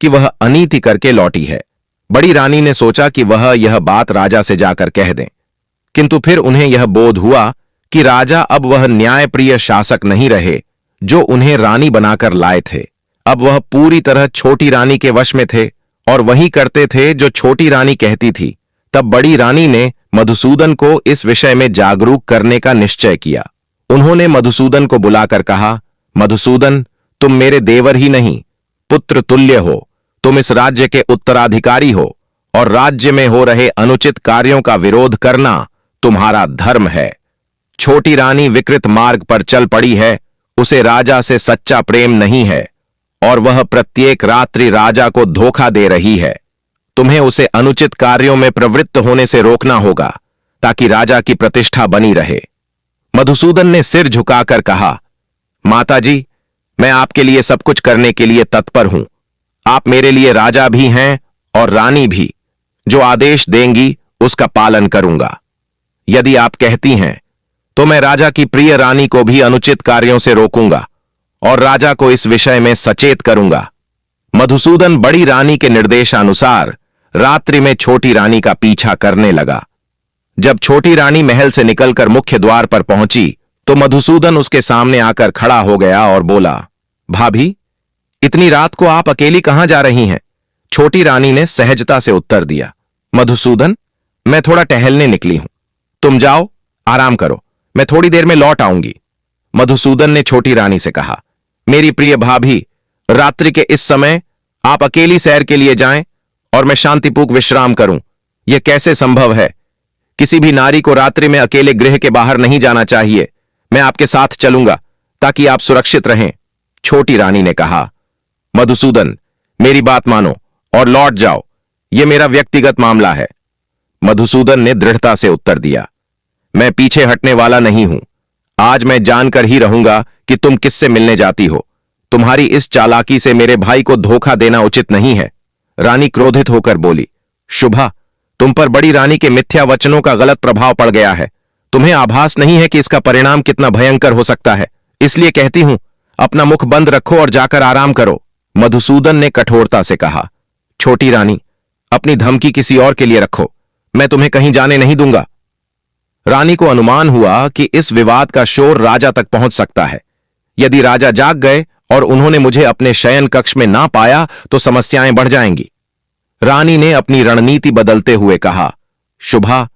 कि वह अनीति करके लौटी है। बड़ी रानी ने सोचा कि वह यह बात राजा से जाकर कह दें, किंतु फिर उन्हें यह बोध हुआ कि राजा अब वह न्यायप्रिय शासक नहीं रहे जो उन्हें रानी बनाकर लाए थे। अब वह पूरी तरह छोटी रानी के वश में थे और वही करते थे जो छोटी रानी कहती थी। तब बड़ी रानी ने मधुसूदन को इस विषय में जागरूक करने का निश्चय किया। उन्होंने मधुसूदन को बुलाकर कहा, मधुसूदन, तुम मेरे देवर ही नहीं, पुत्र तुल्य हो। तुम इस राज्य के उत्तराधिकारी हो और राज्य में हो रहे अनुचित कार्यों का विरोध करना तुम्हारा धर्म है। छोटी रानी विकृत मार्ग पर चल पड़ी है। उसे राजा से सच्चा प्रेम नहीं है और वह प्रत्येक रात्रि राजा को धोखा दे रही है। तुम्हें उसे अनुचित कार्यों में प्रवृत्त होने से रोकना होगा ताकि राजा की प्रतिष्ठा बनी रहे। मधुसूदन ने सिर झुकाकर कहा, माताजी, मैं आपके लिए सब कुछ करने के लिए तत्पर हूं। आप मेरे लिए राजा भी हैं और रानी भी। जो आदेश देंगी उसका पालन करूंगा। यदि आप कहती हैं तो मैं राजा की प्रिय रानी को भी अनुचित कार्यों से रोकूंगा और राजा को इस विषय में सचेत करूंगा। मधुसूदन बड़ी रानी के निर्देशानुसार रात्रि में छोटी रानी का पीछा करने लगा। जब छोटी रानी महल से निकलकर मुख्य द्वार पर पहुंची तो मधुसूदन उसके सामने आकर खड़ा हो गया और बोला, भाभी, इतनी रात को आप अकेली कहां जा रही हैं? छोटी रानी ने सहजता से उत्तर दिया, मधुसूदन, मैं थोड़ा टहलने निकली हूं। तुम जाओ, आराम करो, मैं थोड़ी देर में लौट आऊंगी। मधुसूदन ने छोटी रानी से कहा, मेरी प्रिय भाभी, रात्रि के इस समय आप अकेली सैर के लिए जाएं और मैं शांतिपूर्वक विश्राम करूं। यह कैसे संभव है? किसी भी नारी को रात्रि में अकेले गृह के बाहर नहीं जाना चाहिए। मैं आपके साथ चलूंगा ताकि आप सुरक्षित रहें। छोटी रानी ने कहा, मधुसूदन, मेरी बात मानो और लौट जाओ। यह मेरा व्यक्तिगत मामला है। मधुसूदन ने दृढ़ता से उत्तर दिया, मैं पीछे हटने वाला नहीं हूं। आज मैं जानकर ही रहूंगा कि तुम किससे मिलने जाती हो। तुम्हारी इस चालाकी से मेरे भाई को धोखा देना उचित नहीं है। रानी क्रोधित होकर बोली, शुभा, तुम पर बड़ी रानी के मिथ्या वचनों का गलत प्रभाव पड़ गया है। तुम्हें आभास नहीं है कि इसका परिणाम कितना भयंकर हो सकता है। इसलिए कहती हूं, अपना मुख बंद रखो और जाकर आराम करो। मधुसूदन ने कठोरता से कहा, छोटी रानी, अपनी धमकी किसी और के लिए रखो। मैं तुम्हें कहीं जाने नहीं दूंगा। रानी को अनुमान हुआ कि इस विवाद का शोर राजा तक पहुंच सकता है। यदि राजा जाग गए और उन्होंने मुझे अपने शयन कक्ष में ना पाया तो समस्याएं बढ़ जाएंगी। रानी ने अपनी रणनीति बदलते हुए कहा, शुभा,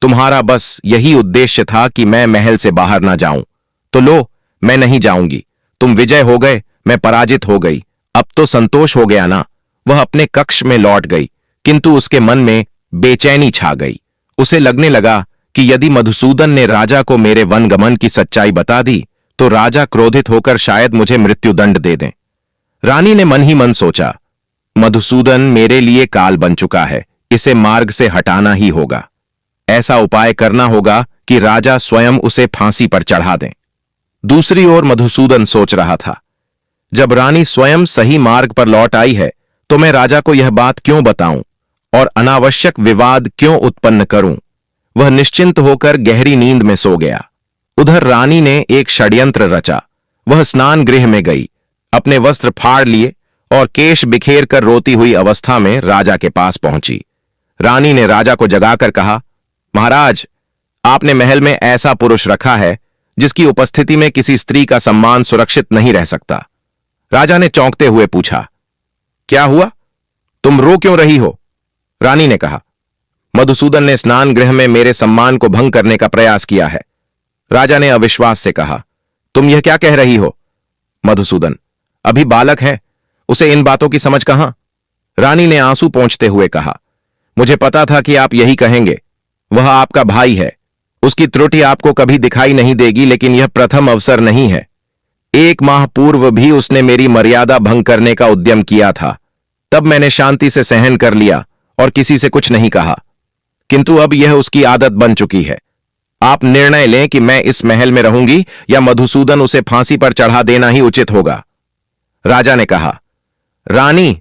तुम्हारा बस यही उद्देश्य था कि मैं महल से बाहर ना जाऊं। तो लो, मैं नहीं जाऊंगी। तुम विजय हो गए, मैं पराजित हो गई। अब तो संतोष हो गया ना। वह अपने कक्ष में लौट गई, किंतु उसके मन में बेचैनी छा गई। उसे लगने लगा कि यदि मधुसूदन ने राजा को मेरे वनगमन की सच्चाई बता दी तो राजा क्रोधित होकर शायद मुझे मृत्युदंड दे दें। रानी ने मन ही मन सोचा, मधुसूदन मेरे लिए काल बन चुका है। इसे मार्ग से हटाना ही होगा। ऐसा उपाय करना होगा कि राजा स्वयं उसे फांसी पर चढ़ा दें। दूसरी ओर मधुसूदन सोच रहा था, जब रानी स्वयं सही मार्ग पर लौट आई है तो मैं राजा को यह बात क्यों बताऊं और अनावश्यक विवाद क्यों उत्पन्न करूं। वह निश्चिंत होकर गहरी नींद में सो गया। उधर रानी ने एक षड्यंत्र रचा। वह स्नान गृह में गई, अपने वस्त्र फाड़ लिए और केश बिखेर कर रोती हुई अवस्था में राजा के पास पहुंची। रानी ने राजा को जगाकर कहा, महाराज, आपने महल में ऐसा पुरुष रखा है जिसकी उपस्थिति में किसी स्त्री का सम्मान सुरक्षित नहीं रह सकता। राजा ने चौंकते हुए पूछा, क्या हुआ? तुम रो क्यों रही हो? रानी ने कहा, मधुसूदन ने स्नान गृह में मेरे सम्मान को भंग करने का प्रयास किया है। राजा ने अविश्वास से कहा, तुम यह क्या कह रही हो? मधुसूदन अभी बालक है, उसे इन बातों की समझ कहां? रानी ने आंसू पोंछते हुए कहा, मुझे पता था कि आप यही कहेंगे। वह आपका भाई है, उसकी त्रुटि आपको कभी दिखाई नहीं देगी, लेकिन यह प्रथम अवसर नहीं है। 1 माह पूर्व भी उसने मेरी मर्यादा भंग करने का उद्यम किया था, तब मैंने शांति से सहन कर लिया और किसी से कुछ नहीं कहा, किंतु अब यह उसकी आदत बन चुकी है। आप निर्णय लें कि मैं इस महल में रहूंगी या मधुसूदन उसे फांसी पर चढ़ा देना ही उचित होगा। राजा ने कहा, रानी,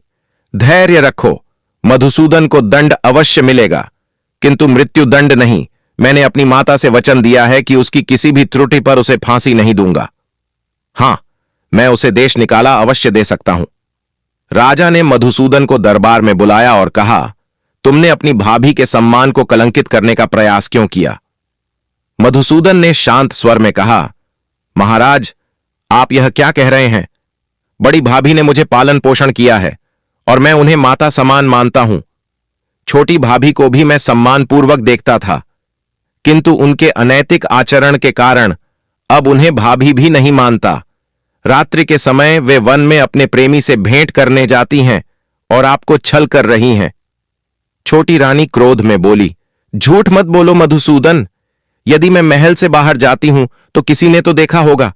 धैर्य रखो, मधुसूदन को दंड अवश्य मिलेगा, किंतु मृत्यु दंड नहीं। मैंने अपनी माता से वचन दिया है कि उसकी किसी भी त्रुटि पर उसे फांसी नहीं दूंगा। हां, मैं उसे देश निकाला अवश्य दे सकता हूं। राजा ने मधुसूदन को दरबार में बुलाया और कहा, तुमने अपनी भाभी के सम्मान को कलंकित करने का प्रयास क्यों किया? मधुसूदन ने शांत स्वर में कहा, महाराज, आप यह क्या कह रहे हैं? बड़ी भाभी ने मुझे पालन पोषण किया है और मैं उन्हें माता समान मानता हूं। छोटी भाभी को भी मैं सम्मानपूर्वक देखता था, किंतु उनके अनैतिक आचरण के कारण अब उन्हें भाभी भी नहीं मानता। रात्रि के समय वे वन में अपने प्रेमी से भेंट करने जाती हैं और आपको छल कर रही हैं। छोटी रानी क्रोध में बोली, झूठ मत बोलो मधुसूदन, यदि मैं महल से बाहर जाती हूं तो किसी ने तो देखा होगा।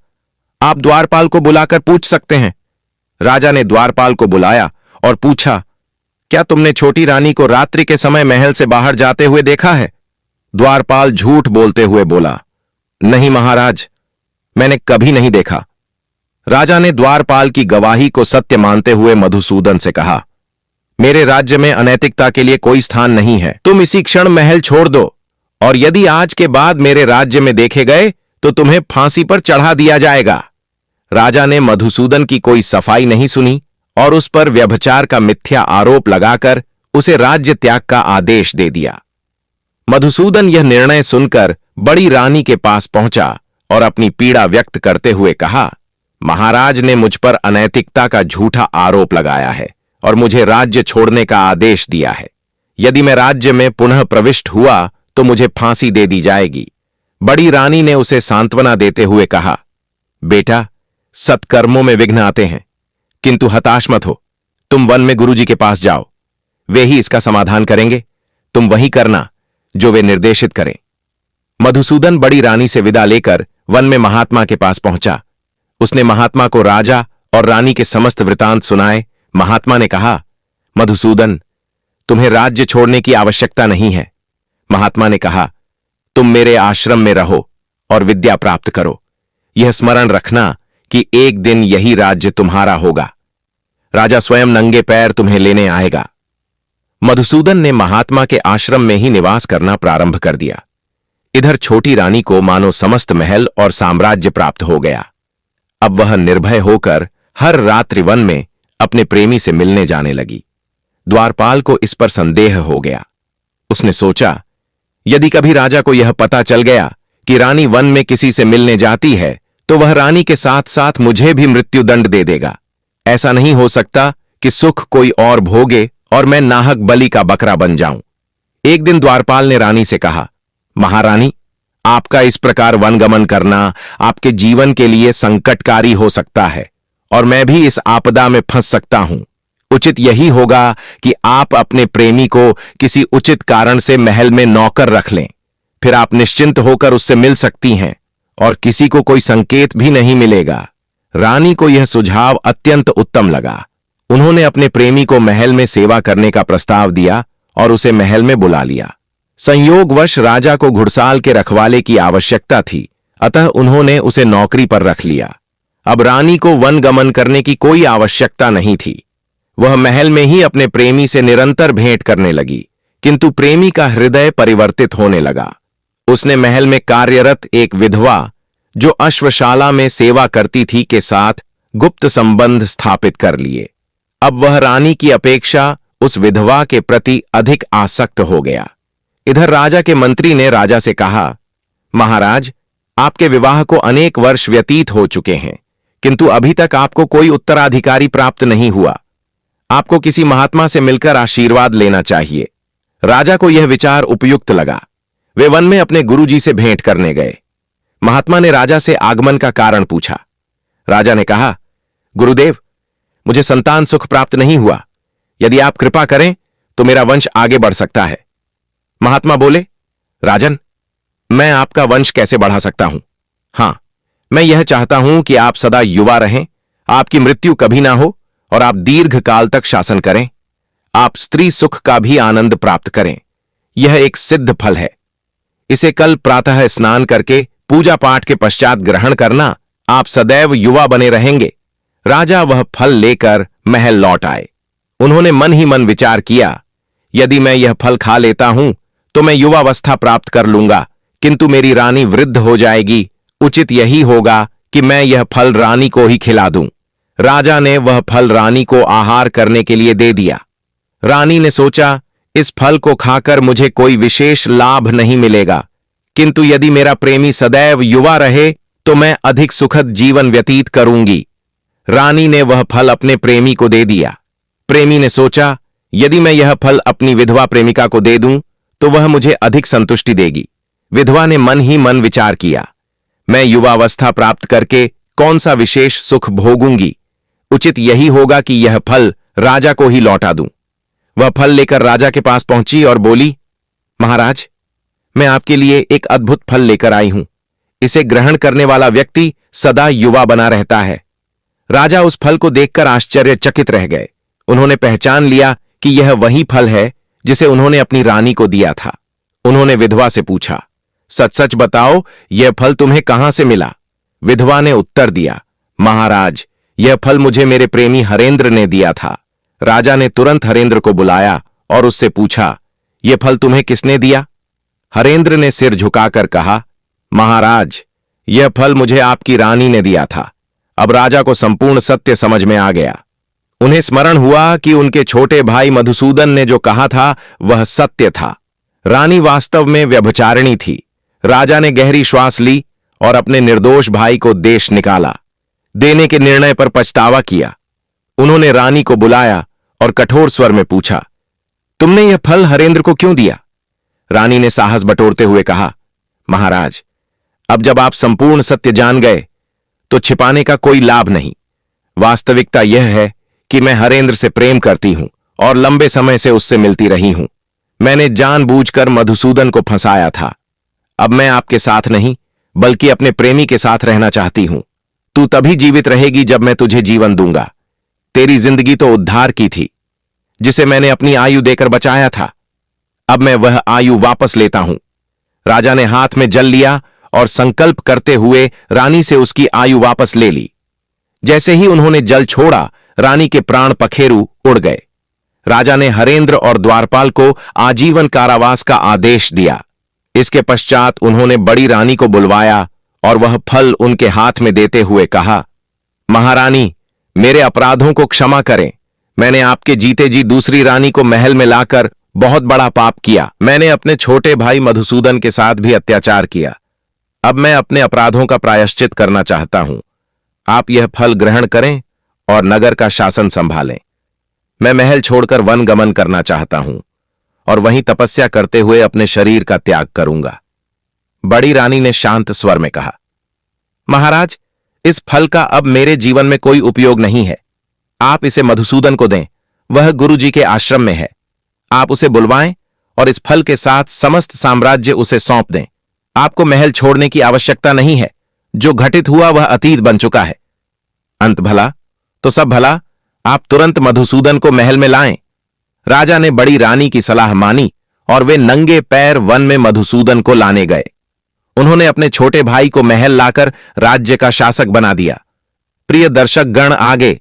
आप द्वारपाल को बुलाकर पूछ सकते हैं। राजा ने द्वारपाल को बुलाया और पूछा, क्या तुमने छोटी रानी को रात्रि के समय महल से बाहर जाते हुए देखा है? द्वारपाल झूठ बोलते हुए बोला, नहीं महाराज, मैंने कभी नहीं देखा। राजा ने द्वारपाल की गवाही को सत्य मानते हुए मधुसूदन से कहा, मेरे राज्य में अनैतिकता के लिए कोई स्थान नहीं है। तुम इसी क्षण महल छोड़ दो, और यदि आज के बाद मेरे राज्य में देखे गए तो तुम्हें फांसी पर चढ़ा दिया जाएगा। राजा ने मधुसूदन की कोई सफाई नहीं सुनी और उस पर व्यभिचार का मिथ्या आरोप लगाकर उसे राज्य त्याग का आदेश दे दिया। मधुसूदन यह निर्णय सुनकर बड़ी रानी के पास पहुंचा और अपनी पीड़ा व्यक्त करते हुए कहा, महाराज ने मुझ पर अनैतिकता का झूठा आरोप लगाया है और मुझे राज्य छोड़ने का आदेश दिया है। यदि मैं राज्य में पुनः प्रविष्ट हुआ तो मुझे फांसी दे दी जाएगी। बड़ी रानी ने उसे सांत्वना देते हुए कहा, बेटा, सत्कर्मों में विघ्न आते हैं, किंतु हताश मत हो। तुम वन में गुरुजी के पास जाओ, वे ही इसका समाधान करेंगे। तुम वही करना जो वे निर्देशित करें। मधुसूदन बड़ी रानी से विदा लेकर वन में महात्मा के पास पहुंचा। उसने महात्मा को राजा और रानी के समस्त वृतांत सुनाए। महात्मा ने कहा, मधुसूदन, तुम्हें राज्य छोड़ने की आवश्यकता नहीं है। महात्मा ने कहा, तुम मेरे आश्रम में रहो और विद्या प्राप्त करो। यह स्मरण रखना कि एक दिन यही राज्य तुम्हारा होगा। राजा स्वयं नंगे पैर तुम्हें लेने आएगा। मधुसूदन ने महात्मा के आश्रम में ही निवास करना प्रारंभ कर दिया। इधर छोटी रानी को मानो समस्त महल और साम्राज्य प्राप्त हो गया। अब वह निर्भय होकर हर रात्रि वन में अपने प्रेमी से मिलने जाने लगी। द्वारपाल को इस पर संदेह हो गया। उसने सोचा, यदि कभी राजा को यह पता चल गया कि रानी वन में किसी से मिलने जाती है तो वह रानी के साथ साथ मुझे भी मृत्युदंड दे देगा। ऐसा नहीं हो सकता कि सुख कोई और भोगे और मैं नाहक बलि का बकरा बन जाऊं। एक दिन द्वारपाल ने रानी से कहा, महारानी, आपका इस प्रकार वनगमन करना आपके जीवन के लिए संकटकारी हो सकता है और मैं भी इस आपदा में फंस सकता हूं। उचित यही होगा कि आप अपने प्रेमी को किसी उचित कारण से महल में नौकर रख लें। फिर आप निश्चिंत होकर उससे मिल सकती हैं और किसी को कोई संकेत भी नहीं मिलेगा। रानी को यह सुझाव अत्यंत उत्तम लगा। उन्होंने अपने प्रेमी को महल में सेवा करने का प्रस्ताव दिया और उसे महल में बुला लिया। संयोगवश राजा को घुड़साल के रखवाले की आवश्यकता थी, अतः उन्होंने उसे नौकरी पर रख लिया। अब रानी को वन गमन करने की कोई आवश्यकता नहीं थी। वह महल में ही अपने प्रेमी से निरंतर भेंट करने लगी, किंतु प्रेमी का हृदय परिवर्तित होने लगा। उसने महल में कार्यरत एक विधवा जो अश्वशाला में सेवा करती थी के साथ गुप्त संबंध स्थापित कर लिए। अब वह रानी की अपेक्षा उस विधवा के प्रति अधिक आसक्त हो गया। इधर राजा के मंत्री ने राजा से कहा, महाराज, आपके विवाह को अनेक वर्ष व्यतीत हो चुके हैं, किंतु अभी तक आपको कोई उत्तराधिकारी प्राप्त नहीं हुआ। आपको किसी महात्मा से मिलकर आशीर्वाद लेना चाहिए। राजा को यह विचार उपयुक्त लगा। वे वन में अपने गुरुजी से भेंट करने गए। महात्मा ने राजा से आगमन का कारण पूछा। राजा ने कहा, गुरुदेव, मुझे संतान सुख प्राप्त नहीं हुआ। यदि आप कृपा करें तो मेरा वंश आगे बढ़ सकता है। महात्मा बोले, राजन, मैं आपका वंश कैसे बढ़ा सकता हूं? हां, मैं यह चाहता हूं कि आप सदा युवा रहें, आपकी मृत्यु कभी ना हो और आप दीर्घ काल तक शासन करें। आप स्त्री सुख का भी आनंद प्राप्त करें। यह एक सिद्ध फल है। इसे कल प्रातः स्नान करके पूजा पाठ के पश्चात ग्रहण करना। आप सदैव युवा बने रहेंगे। राजा वह फल लेकर महल लौट आए। उन्होंने मन ही मन विचार किया, यदि मैं यह फल खा लेता हूं तो मैं युवावस्था प्राप्त कर लूंगा, किंतु मेरी रानी वृद्ध हो जाएगी। उचित यही होगा कि मैं यह फल रानी को ही खिला दूं। राजा ने वह फल रानी को आहार करने के लिए दे दिया। रानी ने सोचा, इस फल को खाकर मुझे कोई विशेष लाभ नहीं मिलेगा, किंतु यदि मेरा प्रेमी सदैव युवा रहे तो मैं अधिक सुखद जीवन व्यतीत करूंगी। रानी ने वह फल अपने प्रेमी को दे दिया। प्रेमी ने सोचा, यदि मैं यह फल अपनी विधवा प्रेमिका को दे दूं तो वह मुझे अधिक संतुष्टि देगी। विधवा ने मन ही मन विचार किया, मैं युवावस्था प्राप्त करके कौन सा विशेष सुख भोगूंगी। उचित यही होगा कि यह फल राजा को ही लौटा दूं। वह फल लेकर राजा के पास पहुंची और बोली, महाराज, मैं आपके लिए एक अद्भुत फल लेकर आई हूं। इसे ग्रहण करने वाला व्यक्ति सदा युवा बना रहता है। राजा उस फल को देखकर आश्चर्यचकित रह गए। उन्होंने पहचान लिया कि यह वही फल है जिसे उन्होंने अपनी रानी को दिया था। उन्होंने विधवा से पूछा, सच सच बताओ, यह फल तुम्हें कहां से मिला? विधवा ने उत्तर दिया, महाराज, यह फल मुझे मेरे प्रेमी हरेंद्र ने दिया था। राजा ने तुरंत हरेंद्र को बुलाया और उससे पूछा, यह फल तुम्हें किसने दिया? हरेंद्र ने सिर झुकाकर कहा, महाराज, यह फल मुझे आपकी रानी ने दिया था। अब राजा को संपूर्ण सत्य समझ में आ गया। उन्हें स्मरण हुआ कि उनके छोटे भाई मधुसूदन ने जो कहा था वह सत्य था। रानी वास्तव में व्यभिचारिणी थी। राजा ने गहरी श्वास ली और अपने निर्दोष भाई को देश निकाला। देने के निर्णय पर पछतावा किया। उन्होंने रानी को बुलाया और कठोर स्वर में पूछा, तुमने यह फल हरेंद्र को क्यों दिया? रानी ने साहस बटोरते हुए कहा, महाराज, अब जब आप संपूर्ण सत्य जान गए तो छिपाने का कोई लाभ नहीं। वास्तविकता यह है कि मैं हरेंद्र से प्रेम करती हूं और लंबे समय से उससे मिलती रही हूं। मैंने जानबूझकर मधुसूदन को फंसाया था। अब मैं आपके साथ नहीं बल्कि अपने प्रेमी के साथ रहना चाहती हूं। तू तभी जीवित रहेगी जब मैं तुझे जीवन दूंगा। तेरी जिंदगी तो उद्धार की थी, जिसे मैंने अपनी आयु देकर बचाया था। अब मैं वह आयु वापस लेता हूं। राजा ने हाथ में जल लिया और संकल्प करते हुए रानी से उसकी आयु वापस ले ली। जैसे ही उन्होंने जल छोड़ा, रानी के प्राण पखेरु उड़ गए। राजा ने हरेंद्र और द्वारपाल को आजीवन कारावास का आदेश दिया। इसके पश्चात उन्होंने बड़ी रानी को बुलवाया और वह फल उनके हाथ में देते हुए कहा, महारानी, मेरे अपराधों को क्षमा करें। मैंने आपके जीते जी दूसरी रानी को महल में लाकर बहुत बड़ा पाप किया। मैंने अपने छोटे भाई मधुसूदन के साथ भी अत्याचार किया। अब मैं अपने अपराधों का प्रायश्चित करना चाहता हूं। आप यह फल ग्रहण करें और नगर का शासन संभालें। मैं महल छोड़कर वन गमन करना चाहता हूं और वहीं तपस्या करते हुए अपने शरीर का त्याग करूंगा। बड़ी रानी ने शांत स्वर में कहा, महाराज, इस फल का अब मेरे जीवन में कोई उपयोग नहीं है। आप इसे मधुसूदन को दें। वह गुरुजी के आश्रम में है। आप उसे बुलवाएं और इस फल के साथ समस्त साम्राज्य उसे सौंप दें। आपको महल छोड़ने की आवश्यकता नहीं है। जो घटित हुआ वह अतीत बन चुका है। अंत भला तो सब भला। आप तुरंत मधुसूदन को महल में लाएं। राजा ने बड़ी रानी की सलाह मानी और वे नंगे पैर वन में मधुसूदन को लाने गए। उन्होंने अपने छोटे भाई को महल लाकर राज्य का शासक बना दिया। प्रिय दर्शक गण, आगे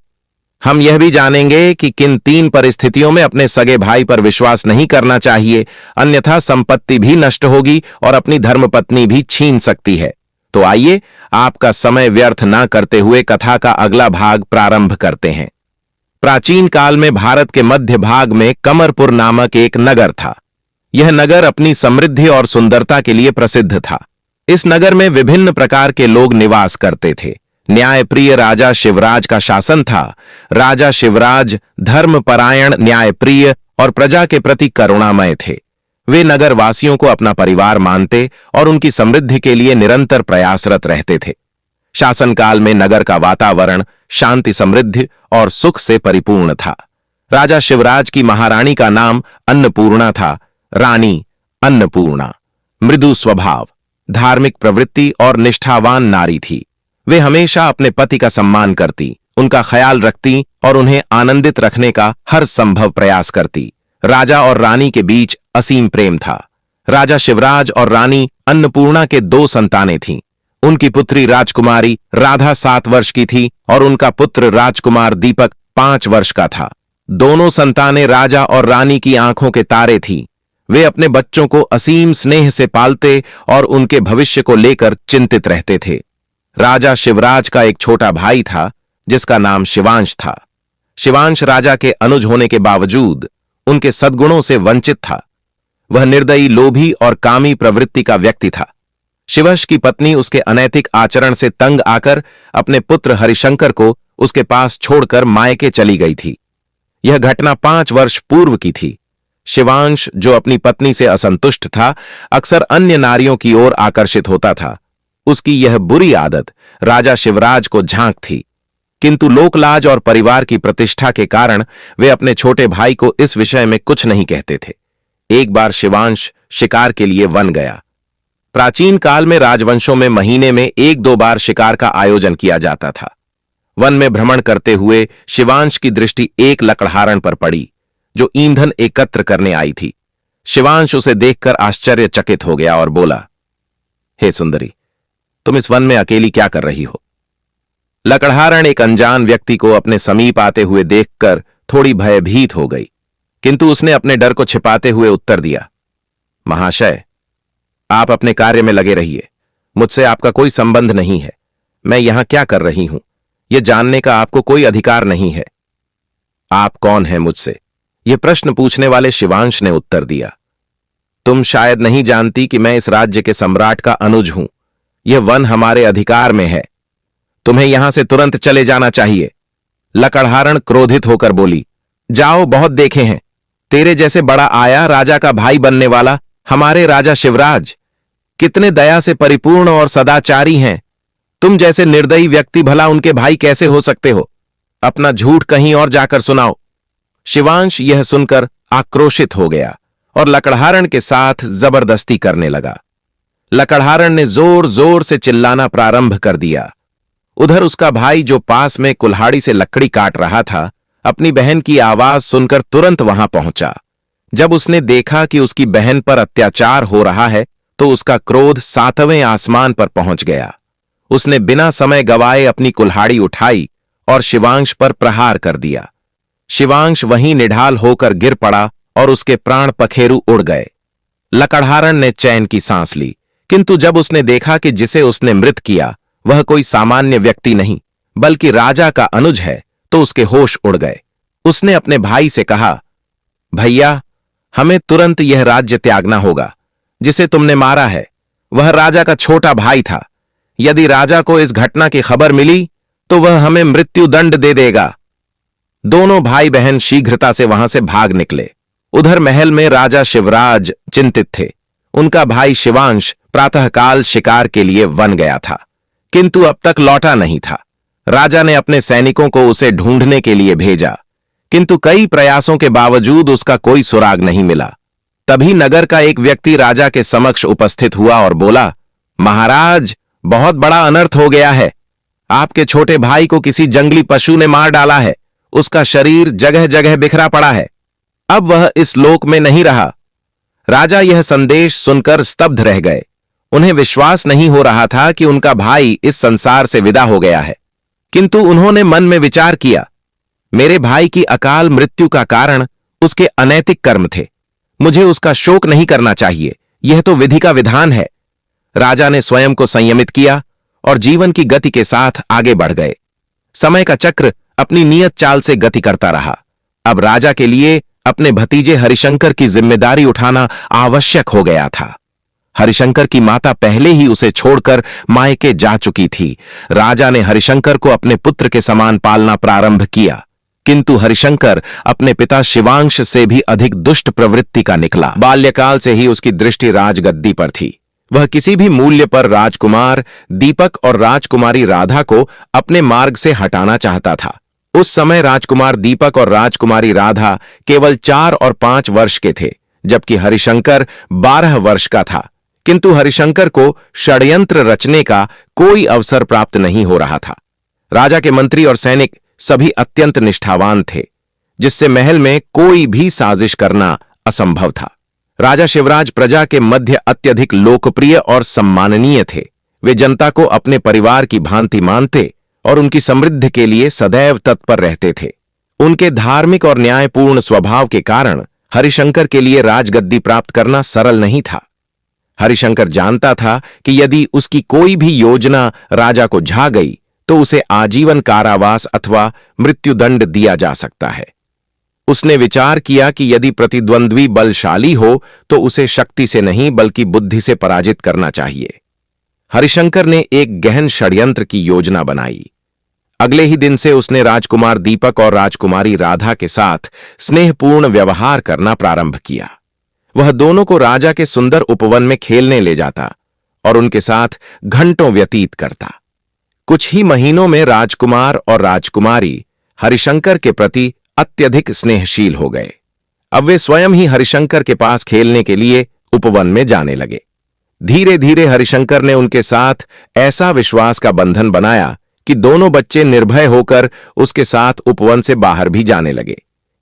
हम यह भी जानेंगे कि किन 3 परिस्थितियों में अपने सगे भाई पर विश्वास नहीं करना चाहिए, अन्यथा संपत्ति भी नष्ट होगी और अपनी धर्मपत्नी भी छीन सकती है। तो आइए आपका समय व्यर्थ न करते हुए कथा का अगला भाग प्रारंभ करते हैं। प्राचीन काल में भारत के मध्य भाग में कमरपुर नामक एक नगर था। यह नगर अपनी समृद्धि और सुंदरता के लिए प्रसिद्ध था। इस नगर में विभिन्न प्रकार के लोग निवास करते थे। न्यायप्रिय राजा शिवराज का शासन था। राजा शिवराज धर्मपरायण, न्यायप्रिय और प्रजा के प्रति करुणामय थे। वे नगर वासियों को अपना परिवार मानते और उनकी समृद्धि के लिए निरंतर प्रयासरत रहते थे। शासनकाल में नगर का वातावरण शांति, समृद्धि और सुख से परिपूर्ण था। राजा शिवराज की महारानी का नाम अन्नपूर्णा था। रानी अन्नपूर्णा मृदु स्वभाव, धार्मिक प्रवृत्ति और निष्ठावान नारी थी। वे हमेशा अपने पति का सम्मान करती, उनका ख्याल रखती और उन्हें आनंदित रखने का हर संभव प्रयास करती। राजा और रानी के बीच असीम प्रेम था। राजा शिवराज और रानी अन्नपूर्णा के 2 संतानें थीं। उनकी पुत्री राजकुमारी राधा 7 वर्ष की थी और उनका पुत्र राजकुमार दीपक 5 वर्ष का था। दोनों संतानें राजा और रानी की आंखों के तारे थीं। वे अपने बच्चों को असीम स्नेह से पालते और उनके भविष्य को लेकर चिंतित रहते थे। राजा शिवराज का एक छोटा भाई था जिसका नाम शिवांश था। शिवांश राजा के अनुज होने के बावजूद उनके सद्गुणों से वंचित था। वह निर्दयी, लोभी और कामी प्रवृत्ति का व्यक्ति था। शिवंश की पत्नी उसके अनैतिक आचरण से तंग आकर अपने पुत्र हरिशंकर को उसके पास छोड़कर मायके चली गई थी। यह घटना 5 वर्ष पूर्व की थी। शिवांश, जो अपनी पत्नी से असंतुष्ट था, अक्सर अन्य नारियों की ओर आकर्षित होता था। उसकी यह बुरी आदत राजा शिवराज को झांक थी, किंतु लोकलाज और परिवार की प्रतिष्ठा के कारण वे अपने छोटे भाई को इस विषय में कुछ नहीं कहते थे। एक बार शिवांश शिकार के लिए वन गया। प्राचीन काल में राजवंशों में महीने में 1-2 बार शिकार का आयोजन किया जाता था। वन में भ्रमण करते हुए शिवांश की दृष्टि एक लकड़हारण पर पड़ी जो ईंधन एकत्र करने आई थी। शिवांश उसे देखकर आश्चर्यचकित हो गया और बोला, हे सुंदरी, तुम इस वन में अकेली क्या कर रही हो? लकड़हारण एक अनजान व्यक्ति को अपने समीप आते हुए देखकर थोड़ी भयभीत हो गई, किंतु उसने अपने डर को छिपाते हुए उत्तर दिया, महाशय, आप अपने कार्य में लगे रहिए। मुझसे आपका कोई संबंध नहीं है। मैं यहां क्या कर रही हूं, यह जानने का आपको कोई अधिकार नहीं है। आप कौन हैं मुझसे? यह प्रश्न पूछने वाले शिवांश ने उत्तर दिया, तुम शायद नहीं जानती कि मैं इस राज्य के सम्राट का अनुज हूं। यह वन हमारे अधिकार में है। तुम्हें यहां से तुरंत चले जाना चाहिए। लकड़हारण क्रोधित होकर बोली, जाओ, बहुत देखे हैं। तेरे जैसे बड़ा आया राजा का भाई बनने वाला हमारे राजा शिवराज कितने दया से परिपूर्ण और सदाचारी हैं। तुम जैसे निर्दयी व्यक्ति भला उनके भाई कैसे हो सकते हो? अपना झूठ कहीं और जाकर सुनाओ। शिवांश यह सुनकर आक्रोशित हो गया और लकड़हारण के साथ जबरदस्ती करने लगा। लकड़हारण ने जोर जोर से चिल्लाना प्रारंभ कर दिया। उधर उसका भाई, जो पास में कुल्हाड़ी से लकड़ी काट रहा था, अपनी बहन की आवाज सुनकर तुरंत वहां पहुंचा। जब उसने देखा कि उसकी बहन पर अत्याचार हो रहा है तो उसका क्रोध 7वें आसमान पर पहुंच गया। उसने बिना समय गवाए अपनी कुल्हाड़ी उठाई और शिवांश पर प्रहार कर दिया। शिवांश वहीं निढाल होकर गिर पड़ा और उसके प्राण पखेरु उड़ गए। लकड़हारण ने चैन की सांस ली, किंतु जब उसने देखा कि जिसे उसने मृत किया वह कोई सामान्य व्यक्ति नहीं बल्कि राजा का अनुज है, तो उसके होश उड़ गए। उसने अपने भाई से कहा, भैया, हमें तुरंत यह राज्य त्यागना होगा। जिसे तुमने मारा है वह राजा का छोटा भाई था। यदि राजा को इस घटना की खबर मिली तो वह हमें मृत्यु दंड दे देगा। दोनों भाई बहन शीघ्रता से वहां से भाग निकले। उधर महल में राजा शिवराज चिंतित थे। उनका भाई शिवांश प्रातःकाल शिकार के लिए वन गया था, किंतु अब तक लौटा नहीं था। राजा ने अपने सैनिकों को उसे ढूंढने के लिए भेजा, किंतु कई प्रयासों के बावजूद उसका कोई सुराग नहीं मिला। तभी नगर का एक व्यक्ति राजा के समक्ष उपस्थित हुआ और बोला, महाराज, बहुत बड़ा अनर्थ हो गया है। आपके छोटे भाई को किसी जंगली पशु ने मार डाला है। उसका शरीर जगह जगह बिखरा पड़ा है। अब वह इस लोक में नहीं रहा। राजा यह संदेश सुनकर स्तब्ध रह गए। उन्हें विश्वास नहीं हो रहा था कि उनका भाई इस संसार से विदा हो गया है, किंतु उन्होंने मन में विचार किया, मेरे भाई की अकाल मृत्यु का कारण उसके अनैतिक कर्म थे। मुझे उसका शोक नहीं करना चाहिए, यह तो विधि का विधान है। राजा ने स्वयं को संयमित किया और जीवन की गति के साथ आगे बढ़ गए। समय का चक्र अपनी नियत चाल से गति करता रहा। अब राजा के लिए अपने भतीजे हरिशंकर की जिम्मेदारी उठाना आवश्यक हो गया था। हरिशंकर की माता पहले ही उसे छोड़कर मायके जा चुकी थी। राजा ने हरिशंकर को अपने पुत्र के समान पालना प्रारंभ किया, किंतु हरिशंकर अपने पिता शिवांश से भी अधिक दुष्ट प्रवृत्ति का निकला। बाल्यकाल से ही उसकी दृष्टि राजगद्दी पर थी। वह किसी भी मूल्य पर राजकुमार दीपक और राजकुमारी राधा को अपने मार्ग से हटाना चाहता था। उस समय राजकुमार दीपक और राजकुमारी राधा केवल 4 और 5 वर्ष के थे, जबकि हरिशंकर 12 वर्ष का था। किंतु हरिशंकर को षड्यंत्र रचने का कोई अवसर प्राप्त नहीं हो रहा था। राजा के मंत्री और सैनिक सभी अत्यंत निष्ठावान थे, जिससे महल में कोई भी साजिश करना असंभव था। राजा शिवराज प्रजा के मध्य अत्यधिक लोकप्रिय और सम्माननीय थे। वे जनता को अपने परिवार की भांति मानते और उनकी समृद्धि के लिए सदैव तत्पर रहते थे। उनके धार्मिक और न्यायपूर्ण स्वभाव के कारण हरिशंकर के लिए राजगद्दी प्राप्त करना सरल नहीं था। हरिशंकर जानता था कि यदि उसकी कोई भी योजना राजा को झा गई तो उसे आजीवन कारावास अथवा मृत्युदंड दिया जा सकता है। उसने विचार किया कि यदि प्रतिद्वंद्वी बलशाली हो तो उसे शक्ति से नहीं बल्कि बुद्धि से पराजित करना चाहिए। हरिशंकर ने एक गहन षड्यंत्र की योजना बनाई। अगले ही दिन से उसने राजकुमार दीपक और राजकुमारी राधा के साथ स्नेहपूर्ण व्यवहार करना प्रारंभ किया। वह दोनों को राजा के सुंदर उपवन में खेलने ले जाता और उनके साथ घंटों व्यतीत करता। कुछ ही महीनों में राजकुमार और राजकुमारी हरिशंकर के प्रति अत्यधिक स्नेहशील हो गए। अब वे स्वयं ही हरिशंकर के पास खेलने के लिए उपवन में जाने लगे। धीरे धीरे हरिशंकर ने उनके साथ ऐसा विश्वास का बंधन बनाया कि दोनों बच्चे निर्भय होकर उसके साथ उपवन से बाहर भी जाने लगे।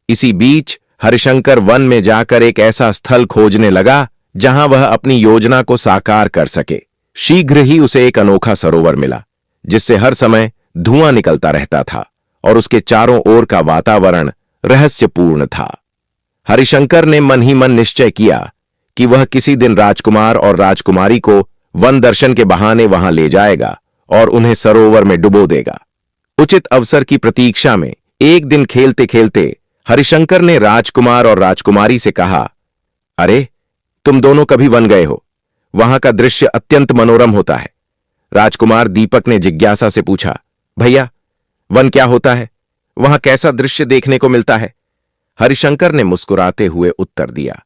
इसी बीच हरिशंकर वन में जाकर एक ऐसा स्थल खोजने लगा जहां वह अपनी योजना को साकार कर सके। शीघ्र ही उसे एक अनोखा सरोवर मिला, जिससे हर समय धुआं निकलता रहता था और उसके चारों ओर का वातावरण रहस्यपूर्ण था। हरिशंकर ने मन ही मन निश्चय किया कि वह किसी दिन राजकुमार और राजकुमारी को वन दर्शन के बहाने वहां ले जाएगा और उन्हें सरोवर में डुबो देगा। उचित अवसर की प्रतीक्षा में एक दिन खेलते खेलते हरिशंकर ने राजकुमार और राजकुमारी से कहा, अरे, तुम दोनों कभी वन गए हो? वहां का दृश्य अत्यंत मनोरम होता है। राजकुमार दीपक ने जिज्ञासा से पूछा, भैया, वन क्या होता है? वहां कैसा दृश्य देखने को मिलता है? हरिशंकर ने मुस्कुराते हुए उत्तर दिया,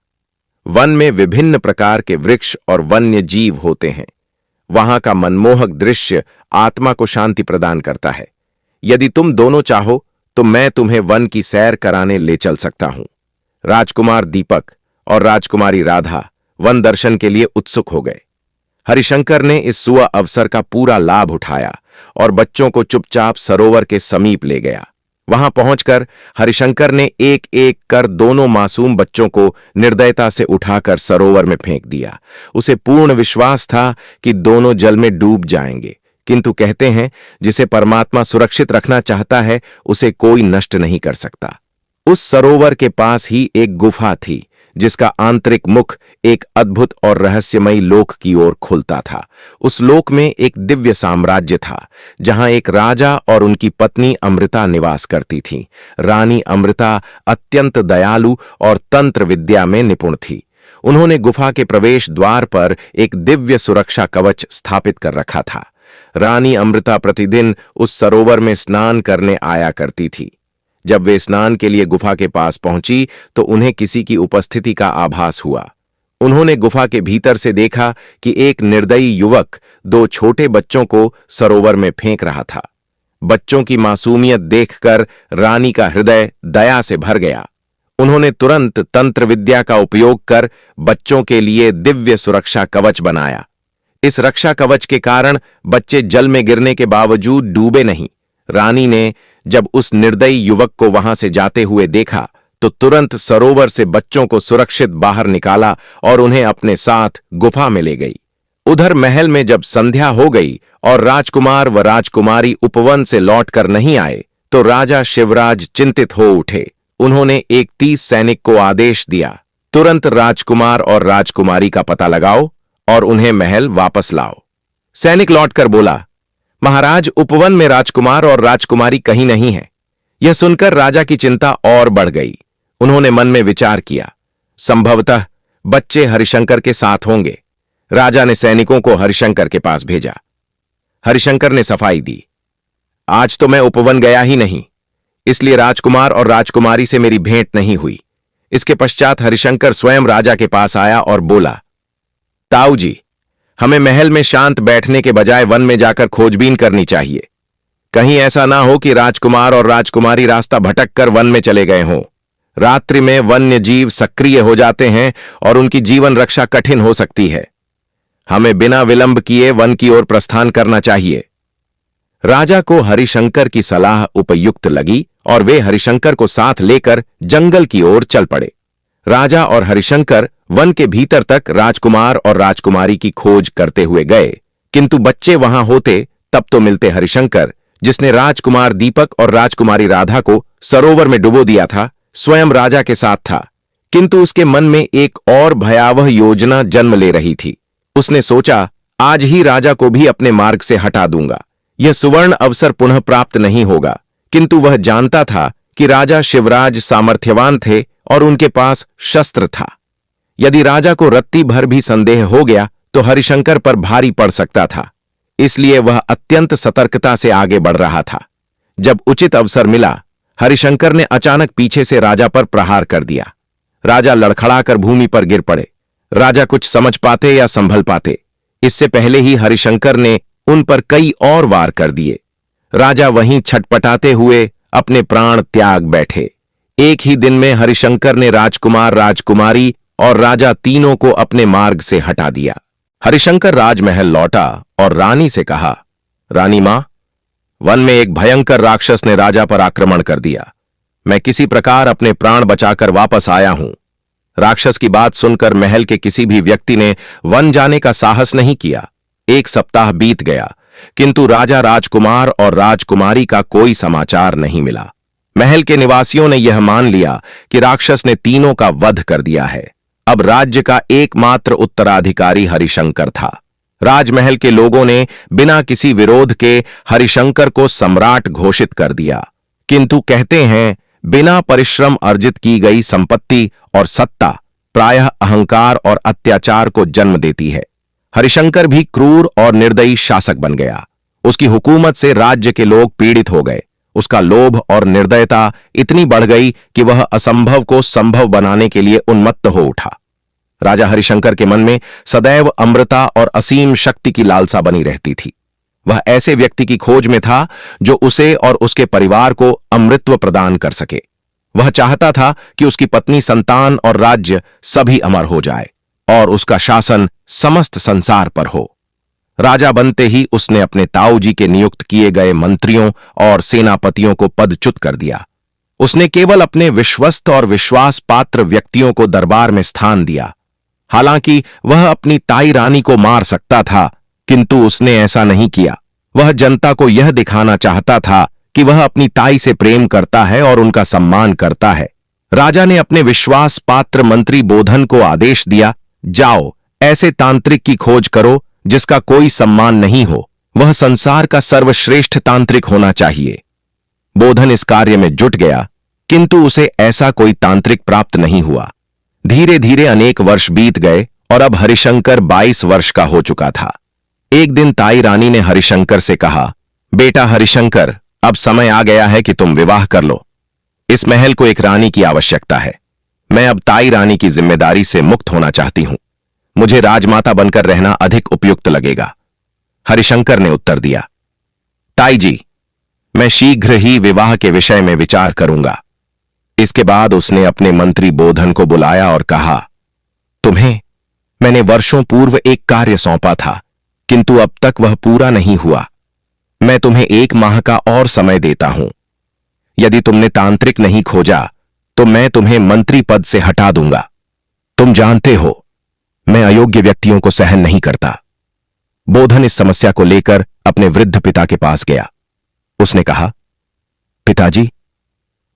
वन में विभिन्न प्रकार के वृक्ष और वन्य जीव होते हैं। वहां का मनमोहक दृश्य आत्मा को शांति प्रदान करता है। यदि तुम दोनों चाहो तो मैं तुम्हें वन की सैर कराने ले चल सकता हूं। राजकुमार दीपक और राजकुमारी राधा वन दर्शन के लिए उत्सुक हो गए। हरिशंकर ने इस सुअ अवसर का पूरा लाभ उठाया और बच्चों को चुपचाप सरोवर के समीप ले गया। वहां पहुंचकर हरिशंकर ने एक एक कर दोनों मासूम बच्चों को निर्दयता से उठाकर सरोवर में फेंक दिया। उसे पूर्ण विश्वास था कि दोनों जल में डूब जाएंगे, किंतु कहते हैं जिसे परमात्मा सुरक्षित रखना चाहता है उसे कोई नष्ट नहीं कर सकता। उस सरोवर के पास ही एक गुफा थी, जिसका आंतरिक मुख एक अद्भुत और रहस्यमयी लोक की ओर खुलता था। उस लोक में एक दिव्य साम्राज्य था, जहां एक राजा और उनकी पत्नी अमृता निवास करती थी। रानी अमृता अत्यंत दयालु और तंत्र विद्या में निपुण थी। उन्होंने गुफा के प्रवेश द्वार पर एक दिव्य सुरक्षा कवच स्थापित कर रखा था। रानी अमृता प्रतिदिन उस सरोवर में स्नान करने आया करती थी। जब वे स्नान के लिए गुफा के पास पहुंची तो उन्हें किसी की उपस्थिति का आभास हुआ। उन्होंने गुफा के भीतर से देखा कि एक निर्दयी युवक 2 छोटे बच्चों को सरोवर में फेंक रहा था। बच्चों की मासूमियत देखकर रानी का हृदय दया से भर गया। उन्होंने तुरंत तंत्र विद्या का उपयोग कर बच्चों के लिए दिव्य सुरक्षा कवच बनाया। इस रक्षा कवच के कारण बच्चे जल में गिरने के बावजूद डूबे नहीं। रानी ने जब उस निर्दयी युवक को वहां से जाते हुए देखा तो तुरंत सरोवर से बच्चों को सुरक्षित बाहर निकाला और उन्हें अपने साथ गुफा में ले गई। उधर महल में जब संध्या हो गई और राजकुमार व राजकुमारी उपवन से लौटकर नहीं आए तो राजा शिवराज चिंतित हो उठे। उन्होंने एक 30 सैनिक को आदेश दिया, तुरंत राजकुमार और राजकुमारी का पता लगाओ और उन्हें महल वापस लाओ। सैनिक लौटकर बोला, महाराज, उपवन में राजकुमार और राजकुमारी कहीं नहीं है। यह सुनकर राजा की चिंता और बढ़ गई। उन्होंने मन में विचार किया, संभवतः बच्चे हरिशंकर के साथ होंगे। राजा ने सैनिकों को हरिशंकर के पास भेजा। हरिशंकर ने सफाई दी, आज तो मैं उपवन गया ही नहीं, इसलिए राजकुमार और राजकुमारी से मेरी भेंट नहीं हुई। इसके पश्चात हरिशंकर स्वयं राजा के पास आया और बोला, ताऊ जी, हमें महल में शांत बैठने के बजाय वन में जाकर खोजबीन करनी चाहिए। कहीं ऐसा ना हो कि राजकुमार और राजकुमारी रास्ता भटक कर वन में चले गए हों। रात्रि में वन्य जीव सक्रिय हो जाते हैं और उनकी जीवन रक्षा कठिन हो सकती है। हमें बिना विलंब किए वन की ओर प्रस्थान करना चाहिए। राजा को हरिशंकर की सलाह उपयुक्त लगी और वे हरिशंकर को साथ लेकर जंगल की ओर चल पड़े। राजा और हरिशंकर वन के भीतर तक राजकुमार और राजकुमारी की खोज करते हुए गए, किंतु बच्चे वहां होते तब तो मिलते हरिशंकर, जिसने राजकुमार दीपक और राजकुमारी राधा को सरोवर में डुबो दिया था, स्वयं राजा के साथ था। किंतु उसके मन में एक और भयावह योजना जन्म ले रही थी। उसने सोचा, आज ही राजा को भी अपने मार्ग से हटा दूंगा। यह सुवर्ण अवसर पुनः प्राप्त नहीं होगा। किंतु वह जानता था कि राजा शिवराज सामर्थ्यवान थे और उनके पास शस्त्र था। यदि राजा को रत्ती भर भी संदेह हो गया तो हरिशंकर पर भारी पड़ सकता था। इसलिए वह अत्यंत सतर्कता से आगे बढ़ रहा था। जब उचित अवसर मिला, हरिशंकर ने अचानक पीछे से राजा पर प्रहार कर दिया। राजा लड़खड़ाकर भूमि पर गिर पड़े। राजा कुछ समझ पाते या संभल पाते, इससे पहले ही हरिशंकर ने उन पर कई और वार कर दिए। राजा वहीं छटपटाते हुए अपने प्राण त्याग बैठे। एक ही दिन में हरिशंकर ने राजकुमार, राजकुमारी और राजा तीनों को अपने मार्ग से हटा दिया। हरिशंकर राजमहल लौटा और रानी से कहा, रानी मां, वन में एक भयंकर राक्षस ने राजा पर आक्रमण कर दिया। मैं किसी प्रकार अपने प्राण बचाकर वापस आया हूं। राक्षस की बात सुनकर महल के किसी भी व्यक्ति ने वन जाने का साहस नहीं किया। 1 सप्ताह बीत गया, किंतु राजा, राजकुमार और राजकुमारी का कोई समाचार नहीं मिला। महल के निवासियों ने यह मान लिया कि राक्षस ने तीनों का वध कर दिया है। अब राज्य का एकमात्र उत्तराधिकारी हरिशंकर था। राजमहल के लोगों ने बिना किसी विरोध के हरिशंकर को सम्राट घोषित कर दिया। किंतु कहते हैं, बिना परिश्रम अर्जित की गई संपत्ति और सत्ता प्रायः अहंकार और अत्याचार को जन्म देती है। हरिशंकर भी क्रूर और निर्दयी शासक बन गया। उसकी हुकूमत से राज्य के लोग पीड़ित हो गए। उसका लोभ और निर्दयता इतनी बढ़ गई कि वह असंभव को संभव बनाने के लिए उन्मत्त हो उठा। राजा हरिशंकर के मन में सदैव अमृता और असीम शक्ति की लालसा बनी रहती थी। वह ऐसे व्यक्ति की खोज में था जो उसे और उसके परिवार को अमृतत्व प्रदान कर सके। वह चाहता था कि उसकी पत्नी, संतान और राज्य सभी अमर हो जाए और उसका शासन समस्त संसार पर हो। राजा बनते ही उसने अपने ताऊ जी के नियुक्त किए गए मंत्रियों और सेनापतियों को पदच्युत कर दिया। उसने केवल अपने विश्वस्त और विश्वास पात्र व्यक्तियों को दरबार में स्थान दिया। हालांकि वह अपनी ताई रानी को मार सकता था, किंतु उसने ऐसा नहीं किया। वह जनता को यह दिखाना चाहता था कि वह अपनी ताई से प्रेम करता है और उनका सम्मान करता है। राजा ने अपने विश्वास पात्र मंत्री बोधन को आदेश दिया, जाओ, ऐसे तांत्रिक की खोज करो जिसका कोई सम्मान नहीं हो। वह संसार का सर्वश्रेष्ठ तांत्रिक होना चाहिए। बोधन इस कार्य में जुट गया, किंतु उसे ऐसा कोई तांत्रिक प्राप्त नहीं हुआ। धीरे धीरे अनेक वर्ष बीत गए और अब हरिशंकर 22 वर्ष का हो चुका था। एक दिन ताई रानी ने हरिशंकर से कहा, बेटा हरिशंकर, अब समय आ गया है कि तुम विवाह कर लो। इस महल को एक रानी की आवश्यकता है। मैं अब ताई रानी की जिम्मेदारी से मुक्त होना चाहती हूं। मुझे राजमाता बनकर रहना अधिक उपयुक्त लगेगा। हरिशंकर ने उत्तर दिया, ताई जी, मैं शीघ्र ही विवाह के विषय में विचार करूंगा। इसके बाद उसने अपने मंत्री बोधन को बुलाया और कहा, तुम्हें मैंने वर्षों पूर्व एक कार्य सौंपा था, किंतु अब तक वह पूरा नहीं हुआ। मैं तुम्हें 1 माह का और समय देता हूं। यदि तुमने तांत्रिक नहीं खोजा तो मैं तुम्हें मंत्री पद से हटा दूंगा। तुम जानते हो, मैं अयोग्य व्यक्तियों को सहन नहीं करता। बोधन इस समस्या को लेकर अपने वृद्ध पिता के पास गया। उसने कहा, पिताजी,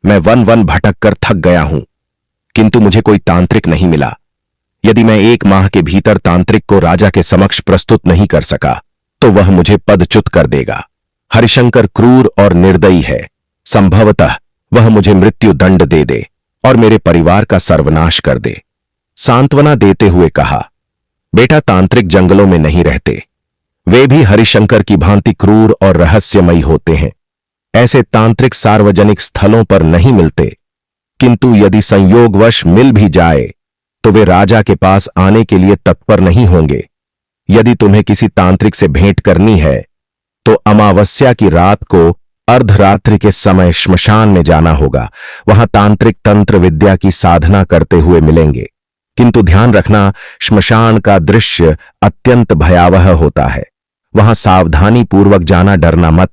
मैं वन वन भटक कर थक गया हूं, किंतु मुझे कोई तांत्रिक नहीं मिला। यदि मैं 1 माह के भीतर तांत्रिक को राजा के समक्ष प्रस्तुत नहीं कर सका तो वह मुझे पदच्युत कर देगा। हरिशंकर क्रूर और निर्दयी है। संभवतः वह मुझे मृत्यु दंड दे दे और मेरे परिवार का सर्वनाश कर दे। सांत्वना देते हुए कहा, बेटा, तांत्रिक जंगलों में नहीं रहते। वे भी हरिशंकर की भांति क्रूर और रहस्यमयी होते हैं। ऐसे तांत्रिक सार्वजनिक स्थलों पर नहीं मिलते, किंतु यदि संयोगवश मिल भी जाए तो वे राजा के पास आने के लिए तत्पर नहीं होंगे। यदि तुम्हें किसी तांत्रिक से भेंट करनी है तो अमावस्या की रात को अर्धरात्रि के समय श्मशान में जाना होगा। वहां तांत्रिक तंत्र विद्या की साधना करते हुए मिलेंगे, किंतु ध्यान रखना, श्मशान का दृश्य अत्यंत भयावह होता है। वहां सावधानी पूर्वक जाना, डरना मत,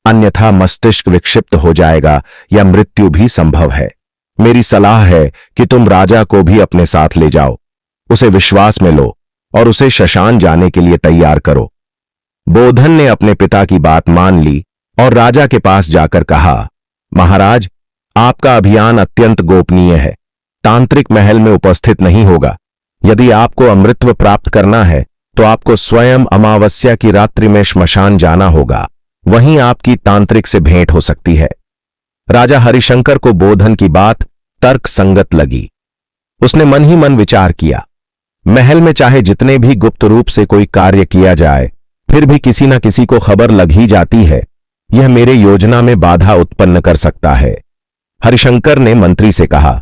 अन्यथा मस्तिष्क विक्षिप्त हो जाएगा या मृत्यु भी संभव है। मेरी सलाह है कि तुम राजा को भी अपने साथ ले जाओ, उसे विश्वास में लो और उसे श्मशान जाने के लिए तैयार करो। बोधन ने अपने पिता की बात मान ली और राजा के पास जाकर कहा, महाराज, आपका अभियान अत्यंत गोपनीय है। तांत्रिक महल में उपस्थित नहीं होगा। यदि आपको अमृतत्व प्राप्त करना है तो आपको स्वयं अमावस्या की रात्रि में श्मशान जाना होगा। वहीं आपकी तांत्रिक से भेंट हो सकती है। राजा हरिशंकर को बोधन की बात तर्क संगत लगी। उसने मन ही मन विचार किया, महल में चाहे जितने भी गुप्त रूप से कोई कार्य किया जाए, फिर भी किसी न किसी को खबर लग ही जाती है। यह मेरे योजना में बाधा उत्पन्न कर सकता है। हरिशंकर ने मंत्री से कहा,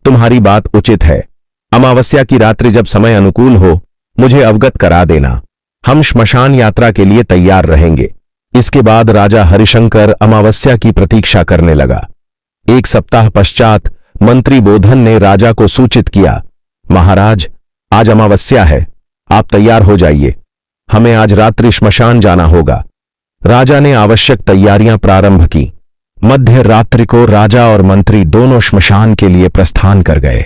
तुम्हारी बात उचित है। अमावस्या की रात्रि जब समय अनुकूल हो मुझे अवगत करा देना। हम श्मशान यात्रा के लिए तैयार रहेंगे। इसके बाद राजा हरिशंकर अमावस्या की प्रतीक्षा करने लगा। 1 सप्ताह पश्चात मंत्री बोधन ने राजा को सूचित किया, महाराज, आज अमावस्या है, आप तैयार हो जाइए। हमें आज रात्रि श्मशान जाना होगा। राजा ने आवश्यक तैयारियां प्रारंभ की। मध्य रात्रि को राजा और मंत्री दोनों श्मशान के लिए प्रस्थान कर गए।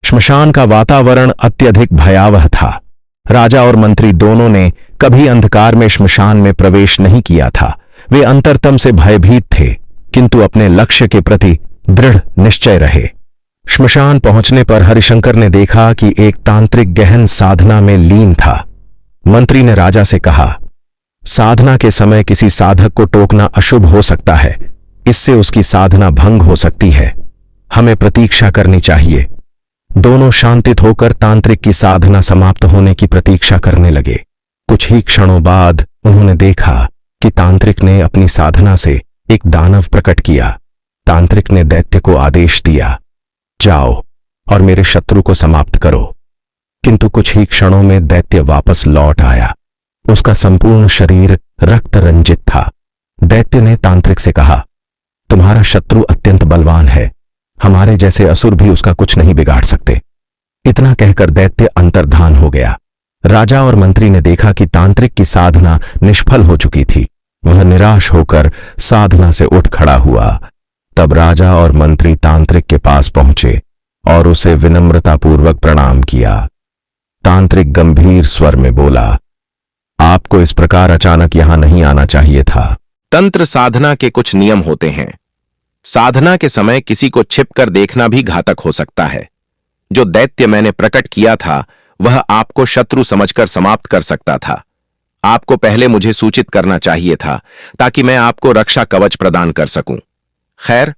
श्मशान का वातावरण अत्यधिक भयावह था। राजा और मंत्री दोनों ने कभी अंधकार में श्मशान में प्रवेश नहीं किया था। वे अंतरतम से भयभीत थे, किंतु अपने लक्ष्य के प्रति दृढ़ निश्चय रहे। श्मशान पहुंचने पर हरिशंकर ने देखा कि एक तांत्रिक गहन साधना में लीन था। मंत्री ने राजा से कहा, साधना के समय किसी साधक को टोकना अशुभ हो सकता है। इससे उसकी साधना भंग हो सकती है। हमें प्रतीक्षा करनी चाहिए। दोनों शांतित होकर तांत्रिक की साधना समाप्त होने की प्रतीक्षा करने लगे। कुछ ही क्षणों बाद उन्होंने देखा कि तांत्रिक ने अपनी साधना से एक दानव प्रकट किया। तांत्रिक ने दैत्य को आदेश दिया, जाओ और मेरे शत्रु को समाप्त करो। किंतु कुछ ही क्षणों में दैत्य वापस लौट आया। उसका संपूर्ण शरीर रक्त रंजित था। दैत्य ने तांत्रिक से कहा, तुम्हारा शत्रु अत्यंत बलवान है। हमारे जैसे असुर भी उसका कुछ नहीं बिगाड़ सकते। इतना कहकर दैत्य अंतर्धान हो गया। राजा और मंत्री ने देखा कि तांत्रिक की साधना निष्फल हो चुकी थी। वह निराश होकर साधना से उठ खड़ा हुआ। तब राजा और मंत्री तांत्रिक के पास पहुंचे और उसे विनम्रतापूर्वक प्रणाम किया। तांत्रिक गंभीर स्वर में बोला, आपको इस प्रकार अचानक यहां नहीं आना चाहिए था। तंत्र साधना के कुछ नियम होते हैं। साधना के समय किसी को छिपकर देखना भी घातक हो सकता है। जो दैत्य मैंने प्रकट किया था वह आपको शत्रु समझकर समाप्त कर सकता था। आपको पहले मुझे सूचित करना चाहिए था ताकि मैं आपको रक्षा कवच प्रदान कर सकूं। खैर,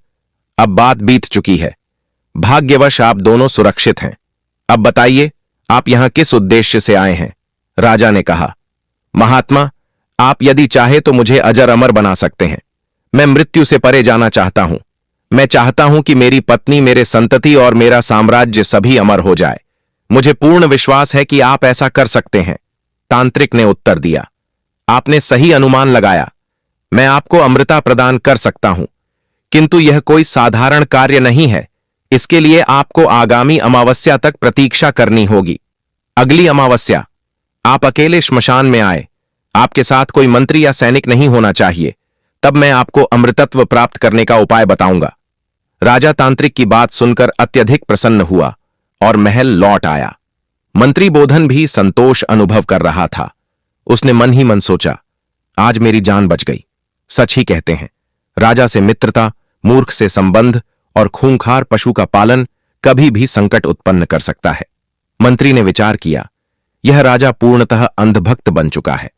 अब बात बीत चुकी है। भाग्यवश आप दोनों सुरक्षित हैं। अब बताइए, आप यहां किस उद्देश्य से आए हैं? राजा ने कहा, महात्मा, आप यदि चाहे तो मुझे अजर अमर बना सकते हैं। मैं मृत्यु से परे जाना चाहता हूं। मैं चाहता हूं कि मेरी पत्नी, मेरे संतति और मेरा साम्राज्य सभी अमर हो जाए। मुझे पूर्ण विश्वास है कि आप ऐसा कर सकते हैं। तांत्रिक ने उत्तर दिया, आपने सही अनुमान लगाया। मैं आपको अमृता प्रदान कर सकता हूं, किंतु यह कोई साधारण कार्य नहीं है। इसके लिए आपको आगामी अमावस्या तक प्रतीक्षा करनी होगी। अगली अमावस्या आप अकेले श्मशान में आए। आपके साथ कोई मंत्री या सैनिक नहीं होना चाहिए। तब मैं आपको अमृतत्व प्राप्त करने का उपाय बताऊंगा। राजा तांत्रिक की बात सुनकर अत्यधिक प्रसन्न हुआ और महल लौट आया। मंत्री बोधन भी संतोष अनुभव कर रहा था। उसने मन ही मन सोचा, आज मेरी जान बच गई। सच ही कहते हैं, राजा से मित्रता, मूर्ख से संबंध और खूंखार पशु का पालन कभी भी संकट उत्पन्न कर सकता है। मंत्री ने विचार किया, यह राजा पूर्णतः अंधभक्त बन चुका है।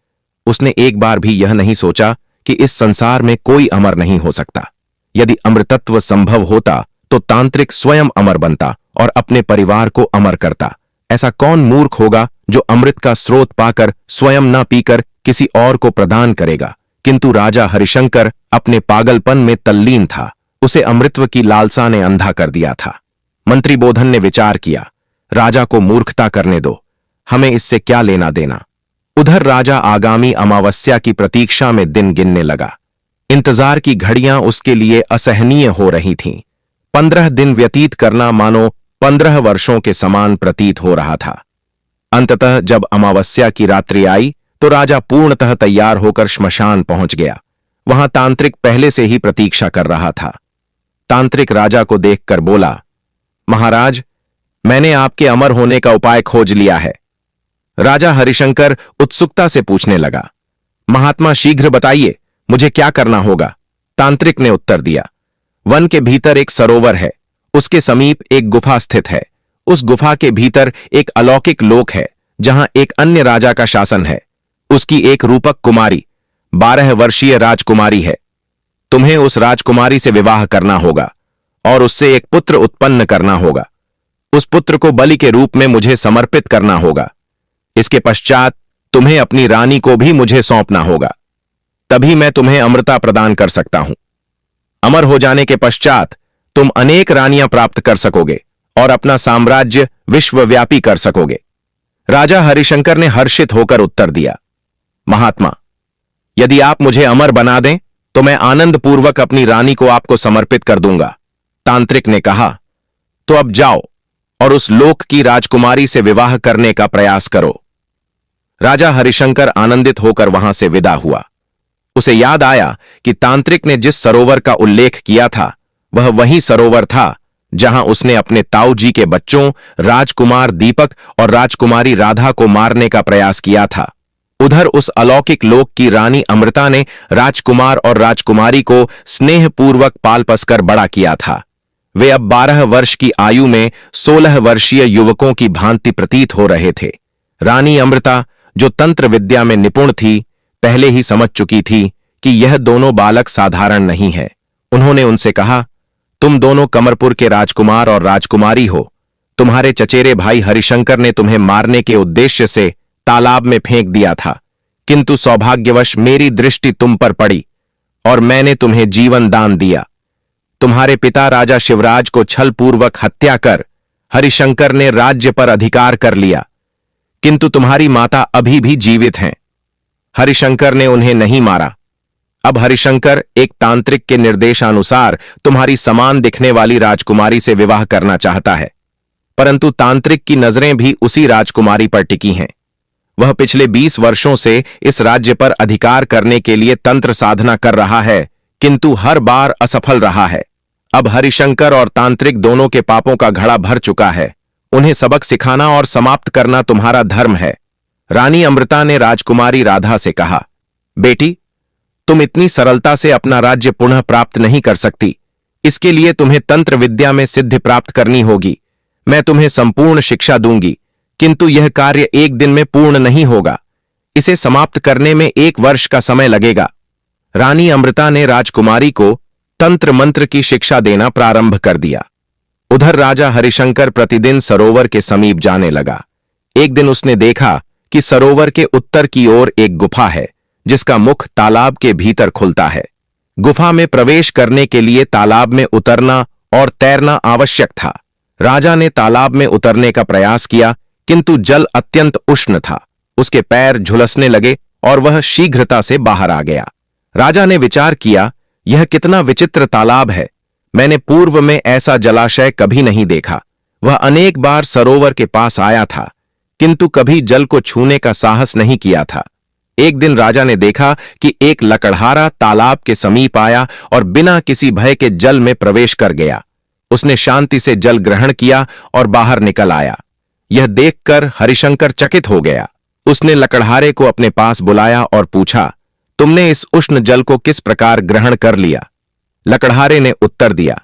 उसने एक बार भी यह नहीं सोचा कि इस संसार में कोई अमर नहीं हो सकता। यदि अमृतत्व संभव होता तो तांत्रिक स्वयं अमर बनता और अपने परिवार को अमर करता। ऐसा कौन मूर्ख होगा जो अमृत का स्रोत पाकर स्वयं न पीकर किसी और को प्रदान करेगा। किंतु राजा हरिशंकर अपने पागलपन में तल्लीन था। उसे अमृतत्व की लालसा ने अंधा कर दिया था। मंत्री बोधन ने विचार किया, राजा को मूर्खता करने दो, हमें इससे क्या लेना देना। उधर राजा आगामी अमावस्या की प्रतीक्षा में दिन गिनने लगा। इंतजार की घड़ियां उसके लिए असहनीय हो रही थीं। 15 दिन व्यतीत करना मानो 15 वर्षों के समान प्रतीत हो रहा था। अंततः जब अमावस्या की रात्रि आई तो राजा पूर्णतः तैयार होकर श्मशान पहुंच गया। वहां तांत्रिक पहले से ही प्रतीक्षा कर रहा था। तांत्रिक राजा को देखकर बोला, महाराज, मैंने आपके अमर होने का उपाय खोज लिया है। राजा हरिशंकर उत्सुकता से पूछने लगा, महात्मा शीघ्र बताइए, मुझे क्या करना होगा। तांत्रिक ने उत्तर दिया, वन के भीतर एक सरोवर है, उसके समीप एक गुफा स्थित है। उस गुफा के भीतर एक अलौकिक लोक है जहां एक अन्य राजा का शासन है। उसकी एक रूपक कुमारी 12 वर्षीय राजकुमारी है। तुम्हें उस राजकुमारी से विवाह करना होगा और उससे एक पुत्र उत्पन्न करना होगा। उस पुत्र को बलि के रूप में मुझे समर्पित करना होगा। इसके पश्चात तुम्हें अपनी रानी को भी मुझे सौंपना होगा, तभी मैं तुम्हें अमृता प्रदान कर सकता हूं। अमर हो जाने के पश्चात तुम अनेक रानियां प्राप्त कर सकोगे और अपना साम्राज्य विश्वव्यापी कर सकोगे। राजा हरिशंकर ने हर्षित होकर उत्तर दिया, महात्मा, यदि आप मुझे अमर बना दें तो मैं आनंदपूर्वक अपनी रानी को आपको समर्पित कर दूंगा। तांत्रिक ने कहा, तो अब जाओ और उस लोक की राजकुमारी से विवाह करने का प्रयास करो। राजा हरिशंकर आनंदित होकर वहां से विदा हुआ। उसे याद आया कि तांत्रिक ने जिस सरोवर का उल्लेख किया था वह वही सरोवर था जहां उसने अपने ताऊ जी के बच्चों राजकुमार दीपक और राजकुमारी राधा को मारने का प्रयास किया था। उधर उस अलौकिक लोक की रानी अमृता ने राजकुमार और राजकुमारी को स्नेहपूर्वक पाल पसकर बड़ा किया था। वे अब 12 वर्ष की आयु में 16 वर्षीय युवकों की भांति प्रतीत हो रहे थे। रानी अमृता, जो तंत्र विद्या में निपुण थी, पहले ही समझ चुकी थी कि यह दोनों बालक साधारण नहीं है। उन्होंने उनसे कहा, तुम दोनों कमरपुर के राजकुमार और राजकुमारी हो। तुम्हारे चचेरे भाई हरिशंकर ने तुम्हें मारने के उद्देश्य से तालाब में फेंक दिया था, किंतु सौभाग्यवश मेरी दृष्टि तुम पर पड़ी और मैंने तुम्हें जीवन दान दिया। तुम्हारे पिता राजा शिवराज को छलपूर्वक हत्या कर हरिशंकर ने राज्य पर अधिकार कर लिया, किंतु तुम्हारी माता अभी भी जीवित हैं। हरिशंकर ने उन्हें नहीं मारा। अब हरिशंकर एक तांत्रिक के निर्देशानुसार तुम्हारी समान दिखने वाली राजकुमारी से विवाह करना चाहता है, परंतु तांत्रिक की नजरें भी उसी राजकुमारी पर टिकी हैं। वह पिछले 20 वर्षों से इस राज्य पर अधिकार करने के लिए तंत्र साधना कर रहा है, किंतु हर बार असफल रहा है। अब हरिशंकर और तांत्रिक दोनों के पापों का घड़ा भर चुका है। उन्हें सबक सिखाना और समाप्त करना तुम्हारा धर्म है। रानी अमृता ने राजकुमारी राधा से कहा, बेटी, तुम इतनी सरलता से अपना राज्य पुनः प्राप्त नहीं कर सकती। इसके लिए तुम्हें तंत्र विद्या में सिद्धि प्राप्त करनी होगी। मैं तुम्हें संपूर्ण शिक्षा दूंगी, किंतु यह कार्य एक दिन में पूर्ण नहीं होगा। इसे समाप्त करने में 1 वर्ष का समय लगेगा। रानी अमृता ने राजकुमारी को तंत्र मंत्र की शिक्षा देना प्रारंभ कर दिया। उधर राजा हरिशंकर प्रतिदिन सरोवर के समीप जाने लगा। एक दिन उसने देखा कि सरोवर के उत्तर की ओर एक गुफा है, जिसका मुख तालाब के भीतर खुलता है। गुफा में प्रवेश करने के लिए तालाब में उतरना और तैरना आवश्यक था। राजा ने तालाब में उतरने का प्रयास किया, किंतु जल अत्यंत उष्ण था। उसके पैर झुलसने लगे और वह शीघ्रता से बाहर आ गया। राजा ने विचार किया, यह कितना विचित्र तालाब है। मैंने पूर्व में ऐसा जलाशय कभी नहीं देखा। वह अनेक बार सरोवर के पास आया था, किंतु कभी जल को छूने का साहस नहीं किया था। एक दिन राजा ने देखा कि एक लकड़हारा तालाब के समीप आया और बिना किसी भय के जल में प्रवेश कर गया। उसने शांति से जल ग्रहण किया और बाहर निकल आया। यह देखकर हरिशंकर चकित हो गया। उसने लकड़हारे को अपने पास बुलाया और पूछा, तुमने इस उष्ण जल को किस प्रकार ग्रहण कर लिया? लकड़हारे ने उत्तर दिया,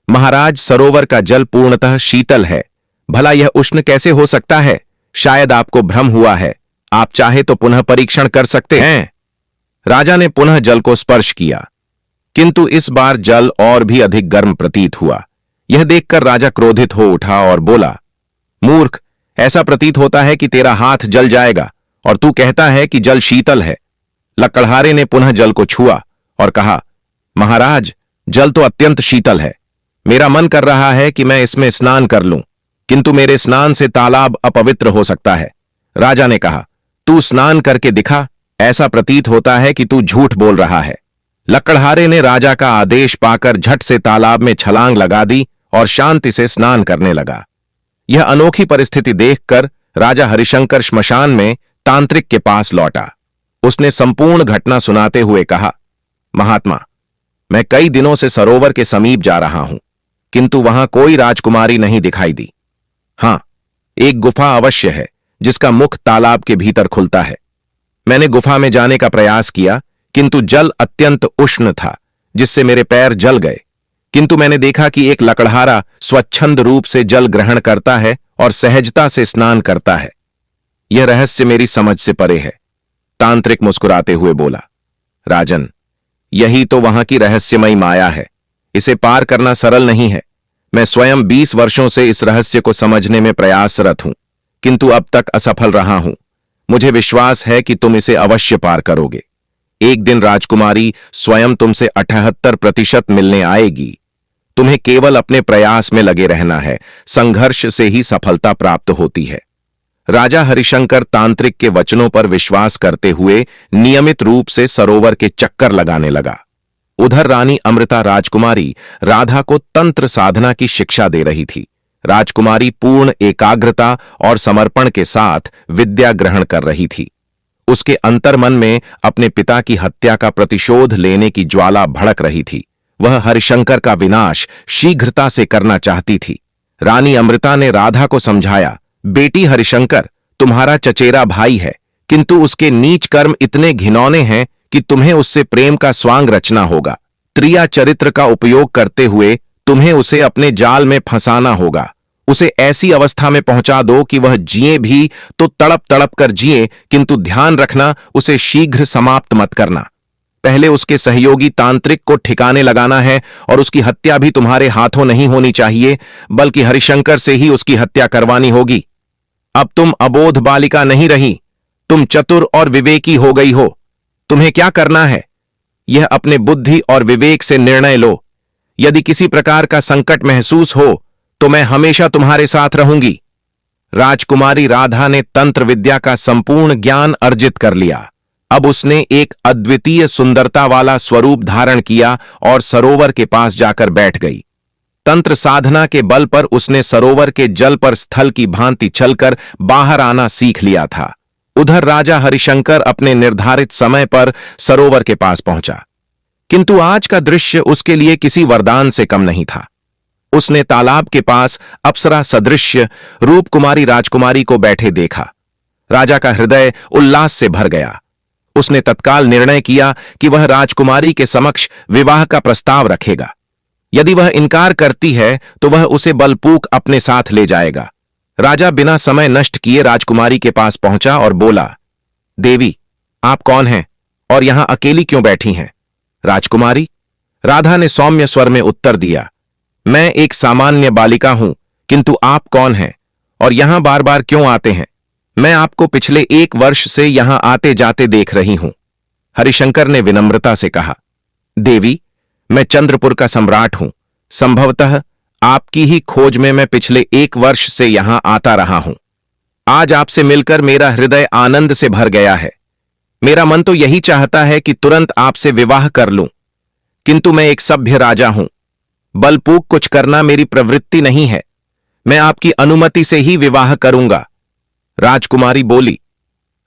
महाराज, सरोवर का जल पूर्णतः शीतल है। भला यह उष्ण कैसे हो सकता है? शायद आपको भ्रम हुआ है। आप चाहे तो पुनः परीक्षण कर सकते हैं। राजा ने पुनः जल को स्पर्श किया, किंतु इस बार जल और भी अधिक गर्म प्रतीत हुआ। यह देखकर राजा क्रोधित हो उठा और बोला, मूर्ख, ऐसा प्रतीत होता है कि तेरा हाथ जल जाएगा और तू कहता है कि जल शीतल है। लकड़हारे ने पुनः जल को छुआ और कहा, महाराज, जल तो अत्यंत शीतल है। मेरा मन कर रहा है कि मैं इसमें स्नान कर लूं, किंतु मेरे स्नान से तालाब अपवित्र हो सकता है। राजा ने कहा, तू स्नान करके दिखा, ऐसा प्रतीत होता है कि तू झूठ बोल रहा है। लकड़हारे ने राजा का आदेश पाकर झट से तालाब में छलांग लगा दी और शांति से स्नान करने लगा। यह अनोखी परिस्थिति देखकर राजा हरिशंकर श्मशान में तांत्रिक के पास लौटा। उसने संपूर्ण घटना सुनाते हुए कहा, महात्मा, मैं कई दिनों से सरोवर के समीप जा रहा हूं, किंतु वहां कोई राजकुमारी नहीं दिखाई दी। हां, एक गुफा अवश्य है जिसका मुख तालाब के भीतर खुलता है। मैंने गुफा में जाने का प्रयास किया, किंतु जल अत्यंत उष्ण था, जिससे मेरे पैर जल गए। किंतु मैंने देखा कि एक लकड़हारा स्वच्छंद रूप से जल ग्रहण करता है और सहजता से स्नान करता है। यह रहस्य मेरी समझ से परे है। तांत्रिक मुस्कुराते हुए बोला, राजन, यही तो वहां की रहस्यमयी माया है। इसे पार करना सरल नहीं है। मैं स्वयं 20 वर्षों से इस रहस्य को समझने में प्रयासरत हूं, किंतु अब तक असफल रहा हूं। मुझे विश्वास है कि तुम इसे अवश्य पार करोगे। एक दिन राजकुमारी स्वयं तुमसे 78% मिलने आएगी। तुम्हें केवल अपने प्रयास में लगे रहना है। संघर्ष से ही सफलता प्राप्त होती है। राजा हरिशंकर तांत्रिक के वचनों पर विश्वास करते हुए नियमित रूप से सरोवर के चक्कर लगाने लगा। उधर रानी अमृता राजकुमारी राधा को तंत्र साधना की शिक्षा दे रही थी। राजकुमारी पूर्ण एकाग्रता और समर्पण के साथ विद्या ग्रहण कर रही थी। उसके अंतर्मन में अपने पिता की हत्या का प्रतिशोध लेने की ज्वाला भड़क रही थी। वह हरिशंकर का विनाश शीघ्रता से करना चाहती थी। रानी अमृता ने राधा को समझाया, बेटी हरिशंकर तुम्हारा चचेरा भाई है, किंतु उसके नीच कर्म इतने घिनौने हैं कि तुम्हें उससे प्रेम का स्वांग रचना होगा। त्रिया चरित्र का उपयोग करते हुए तुम्हें उसे अपने जाल में फंसाना होगा। उसे ऐसी अवस्था में पहुंचा दो कि वह जिए भी तो तड़प तड़प कर जिए, किंतु ध्यान रखना उसे शीघ्र समाप्त मत करना। पहले उसके सहयोगी तांत्रिक को ठिकाने लगाना है और उसकी हत्या भी तुम्हारे हाथों नहीं होनी चाहिए, बल्कि हरिशंकर से ही उसकी हत्या करवानी होगी। अब तुम अबोध बालिका नहीं रही, तुम चतुर और विवेकी हो गई हो। तुम्हें क्या करना है, यह अपने बुद्धि और विवेक से निर्णय लो। यदि किसी प्रकार का संकट महसूस हो तो मैं हमेशा तुम्हारे साथ रहूंगी। राजकुमारी राधा ने तंत्र विद्या का संपूर्ण ज्ञान अर्जित कर लिया। अब उसने एक अद्वितीय सुंदरता वाला स्वरूप धारण किया और सरोवर के पास जाकर बैठ गई। तंत्र साधना के बल पर उसने सरोवर के जल पर स्थल की भांति चलकर बाहर आना सीख लिया था। उधर राजा हरिशंकर अपने निर्धारित समय पर सरोवर के पास पहुंचा, किंतु आज का दृश्य उसके लिए किसी वरदान से कम नहीं था। उसने तालाब के पास अप्सरा सदृश्य रूपकुमारी राजकुमारी को बैठे देखा। राजा का हृदय उल्लास से भर गया। उसने तत्काल निर्णय किया कि वह राजकुमारी के समक्ष विवाह का प्रस्ताव रखेगा। यदि वह इनकार करती है तो वह उसे बलपूर्वक अपने साथ ले जाएगा। राजा बिना समय नष्ट किए राजकुमारी के पास पहुंचा और बोला, देवी, आप कौन हैं और यहां अकेली क्यों बैठी हैं? राजकुमारी, राधा ने सौम्य स्वर में उत्तर दिया, मैं एक सामान्य बालिका हूं, किंतु आप कौन हैं और यहां बार बार क्यों आते हैं? मैं आपको पिछले 1 वर्ष से यहां आते जाते देख रही हूं। हरिशंकर ने विनम्रता से कहा, देवी, मैं चंद्रपुर का सम्राट हूं। संभवतः आपकी ही खोज में मैं पिछले 1 वर्ष से यहां आता रहा हूं। आज आपसे मिलकर मेरा हृदय आनंद से भर गया है। मेरा मन तो यही चाहता है कि तुरंत आपसे विवाह कर लूं, किंतु मैं एक सभ्य राजा हूं। बलपूर्वक कुछ करना मेरी प्रवृत्ति नहीं है। मैं आपकी अनुमति से ही विवाह करूंगा। राजकुमारी बोली,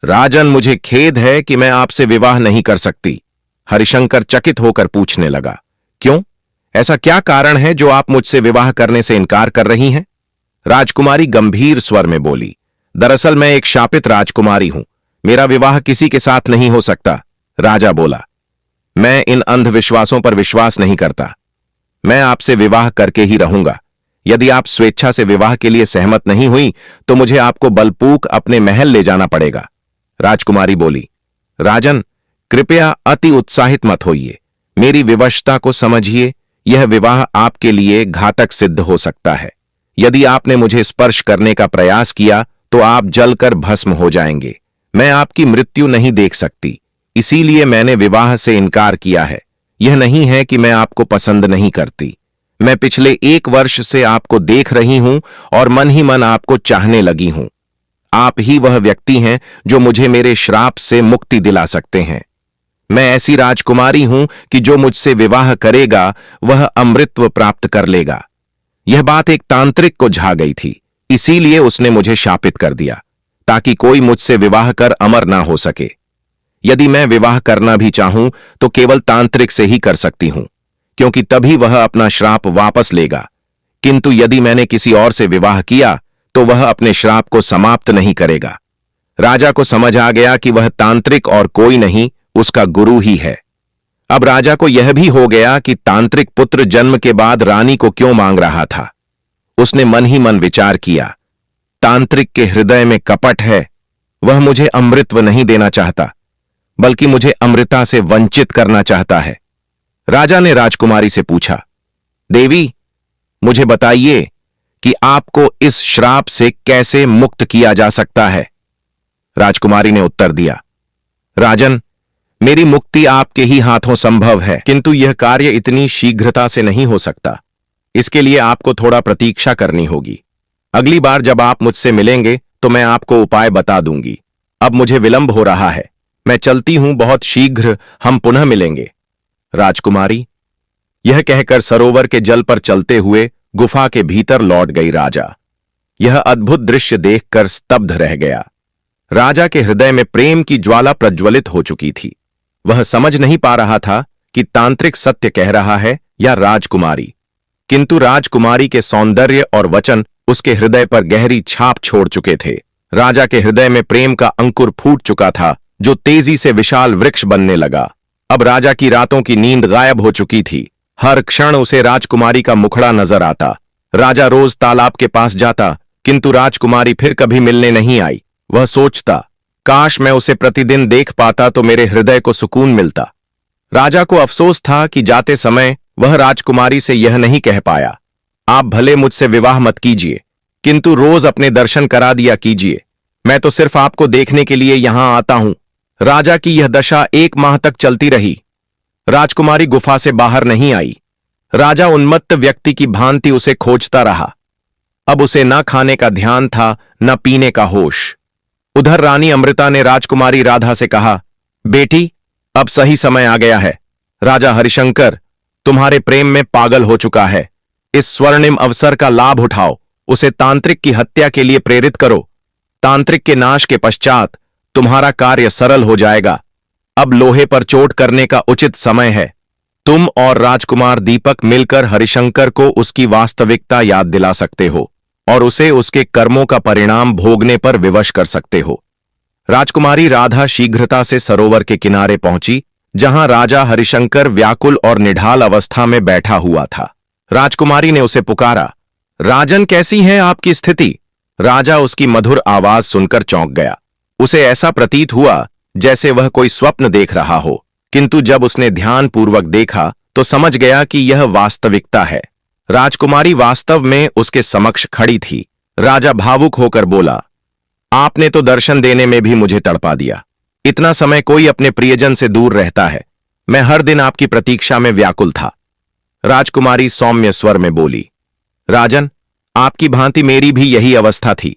राजन, मुझे खेद है कि मैं आपसे विवाह नहीं कर सकती। हरिशंकर चकित होकर पूछने लगा, क्यों? ऐसा क्या कारण है जो आप मुझसे विवाह करने से इनकार कर रही हैं? राजकुमारी गंभीर स्वर में बोली, दरअसल मैं एक शापित राजकुमारी हूं। मेरा विवाह किसी के साथ नहीं हो सकता। राजा बोला, मैं इन अंधविश्वासों पर विश्वास नहीं करता। मैं आपसे विवाह करके ही रहूंगा। यदि आप स्वेच्छा से विवाह के लिए सहमत नहीं हुई तो मुझे आपको बलपूर्वक अपने महल ले जाना पड़ेगा। राजकुमारी बोली, राजन, कृपया अति उत्साहित मत होइए। मेरी विवशता को समझिए। यह विवाह आपके लिए घातक सिद्ध हो सकता है। यदि आपने मुझे स्पर्श करने का प्रयास किया तो आप जलकर भस्म हो जाएंगे। मैं आपकी मृत्यु नहीं देख सकती, इसीलिए मैंने विवाह से इनकार किया है। यह नहीं है कि मैं आपको पसंद नहीं करती। मैं पिछले 1 वर्ष से आपको देख रही हूं और मन ही मन आपको चाहने लगी हूं। आप ही वह व्यक्ति हैं जो मुझे मेरे श्राप से मुक्ति दिला सकते हैं। मैं ऐसी राजकुमारी हूं कि जो मुझसे विवाह करेगा वह अमृतत्व प्राप्त कर लेगा। यह बात एक तांत्रिक को झा गई थी, इसीलिए उसने मुझे शापित कर दिया ताकि कोई मुझसे विवाह कर अमर ना हो सके। यदि मैं विवाह करना भी चाहूं तो केवल तांत्रिक से ही कर सकती हूं, क्योंकि तभी वह अपना श्राप वापस लेगा। किंतु यदि मैंने किसी और से विवाह किया तो वह अपने श्राप को समाप्त नहीं करेगा। राजा को समझ आ गया कि वह तांत्रिक और कोई नहीं, उसका गुरु ही है। अब राजा को यह भी हो गया कि तांत्रिक पुत्र जन्म के बाद रानी को क्यों मांग रहा था। उसने मन ही मन विचार किया, तांत्रिक के हृदय में कपट है। वह मुझे अमृतत्व नहीं देना चाहता, बल्कि मुझे अमृता से वंचित करना चाहता है। राजा ने राजकुमारी से पूछा, देवी, मुझे बताइए कि आपको इस श्राप से कैसे मुक्त किया जा सकता है। राजकुमारी ने उत्तर दिया, राजन, मेरी मुक्ति आपके ही हाथों संभव है, किंतु यह कार्य इतनी शीघ्रता से नहीं हो सकता। इसके लिए आपको थोड़ा प्रतीक्षा करनी होगी। अगली बार जब आप मुझसे मिलेंगे तो मैं आपको उपाय बता दूंगी। अब मुझे विलंब हो रहा है, मैं चलती हूं, बहुत शीघ्र हम पुनः मिलेंगे। राजकुमारी यह कहकर सरोवर के जल पर चलते हुए गुफा के भीतर लौट गई। राजा यह अद्भुत दृश्य देखकर स्तब्ध रह गया। राजा के हृदय में प्रेम की ज्वाला प्रज्वलित हो चुकी थी। वह समझ नहीं पा रहा था कि तांत्रिक सत्य कह रहा है या राजकुमारी, किंतु राजकुमारी के सौंदर्य और वचन उसके हृदय पर गहरी छाप छोड़ चुके थे। राजा के हृदय में प्रेम का अंकुर फूट चुका था, जो तेजी से विशाल वृक्ष बनने लगा। अब राजा की रातों की नींद गायब हो चुकी थी। हर क्षण उसे राजकुमारी का मुखड़ा नजर आता। राजा रोज तालाब के पास जाता, किंतु राजकुमारी फिर कभी मिलने नहीं आई। वह सोचता, काश मैं उसे प्रतिदिन देख पाता तो मेरे हृदय को सुकून मिलता। राजा को अफसोस था कि जाते समय वह राजकुमारी से यह नहीं कह पाया, आप भले मुझसे विवाह मत कीजिए, किंतु रोज अपने दर्शन करा दिया कीजिए। मैं तो सिर्फ आपको देखने के लिए यहां आता हूं। राजा की यह दशा 1 माह तक चलती रही। राजकुमारी गुफा से बाहर नहीं आई। राजा उन्मत्त व्यक्ति की भांति उसे खोजता रहा। अब उसे न खाने का ध्यान था, न पीने का होश। उधर रानी अमृता ने राजकुमारी राधा से कहा, बेटी, अब सही समय आ गया है। राजा हरिशंकर तुम्हारे प्रेम में पागल हो चुका है। इस स्वर्णिम अवसर का लाभ उठाओ, उसे तांत्रिक की हत्या के लिए प्रेरित करो। तांत्रिक के नाश के पश्चात तुम्हारा कार्य सरल हो जाएगा। अब लोहे पर चोट करने का उचित समय है। तुम और राजकुमार दीपक मिलकर हरिशंकर को उसकी वास्तविकता याद दिला सकते हो और उसे उसके कर्मों का परिणाम भोगने पर विवश कर सकते हो। राजकुमारी राधा शीघ्रता से सरोवर के किनारे पहुंची, जहां राजा हरिशंकर व्याकुल और निढाल अवस्था में बैठा हुआ था। राजकुमारी ने उसे पुकारा, राजन, कैसी है आपकी स्थिति? राजा उसकी मधुर आवाज सुनकर चौंक गया। उसे ऐसा प्रतीत हुआ जैसे वह कोई स्वप्न देख रहा हो, किंतु जब उसने ध्यानपूर्वक देखा तो समझ गया कि यह वास्तविकता है। राजकुमारी वास्तव में उसके समक्ष खड़ी थी। राजा भावुक होकर बोला, आपने तो दर्शन देने में भी मुझे तड़पा दिया। इतना समय कोई अपने प्रियजन से दूर रहता है। मैं हर दिन आपकी प्रतीक्षा में व्याकुल था। राजकुमारी सौम्य स्वर में बोली, राजन, आपकी भांति मेरी भी यही अवस्था थी।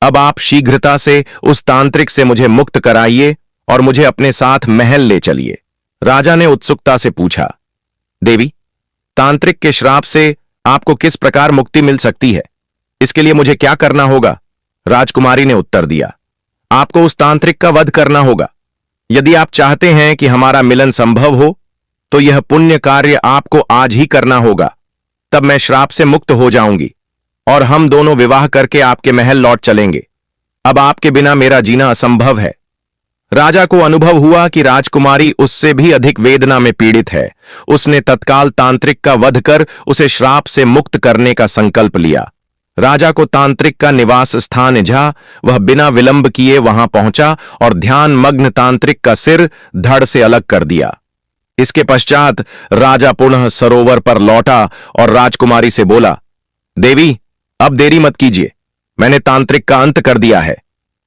अब आप शीघ्रता से उस तांत्रिक से मुझे मुक्त कराइए और मुझे अपने साथ महल ले चलिए। राजा ने उत्सुकता से पूछा, देवी, तांत्रिक के श्राप से आपको किस प्रकार मुक्ति मिल सकती है? इसके लिए मुझे क्या करना होगा? राजकुमारी ने उत्तर दिया, आपको उस तांत्रिक का वध करना होगा। यदि आप चाहते हैं कि हमारा मिलन संभव हो तो यह पुण्य कार्य आपको आज ही करना होगा। तब मैं श्राप से मुक्त हो जाऊंगी और हम दोनों विवाह करके आपके महल लौट चलेंगे। अब आपके बिना मेरा जीना असंभव है। राजा को अनुभव हुआ कि राजकुमारी उससे भी अधिक वेदना में पीड़ित है। उसने तत्काल तांत्रिक का वध कर उसे श्राप से मुक्त करने का संकल्प लिया। राजा को तांत्रिक का निवास स्थान जा, वह बिना विलंब किए वहां पहुंचा और ध्यान मग्न तांत्रिक का सिर धड़ से अलग कर दिया। इसके पश्चात राजा पुनः सरोवर पर लौटा और राजकुमारी से बोला, देवी, अब देरी मत कीजिए, मैंने तांत्रिक का अंत कर दिया है।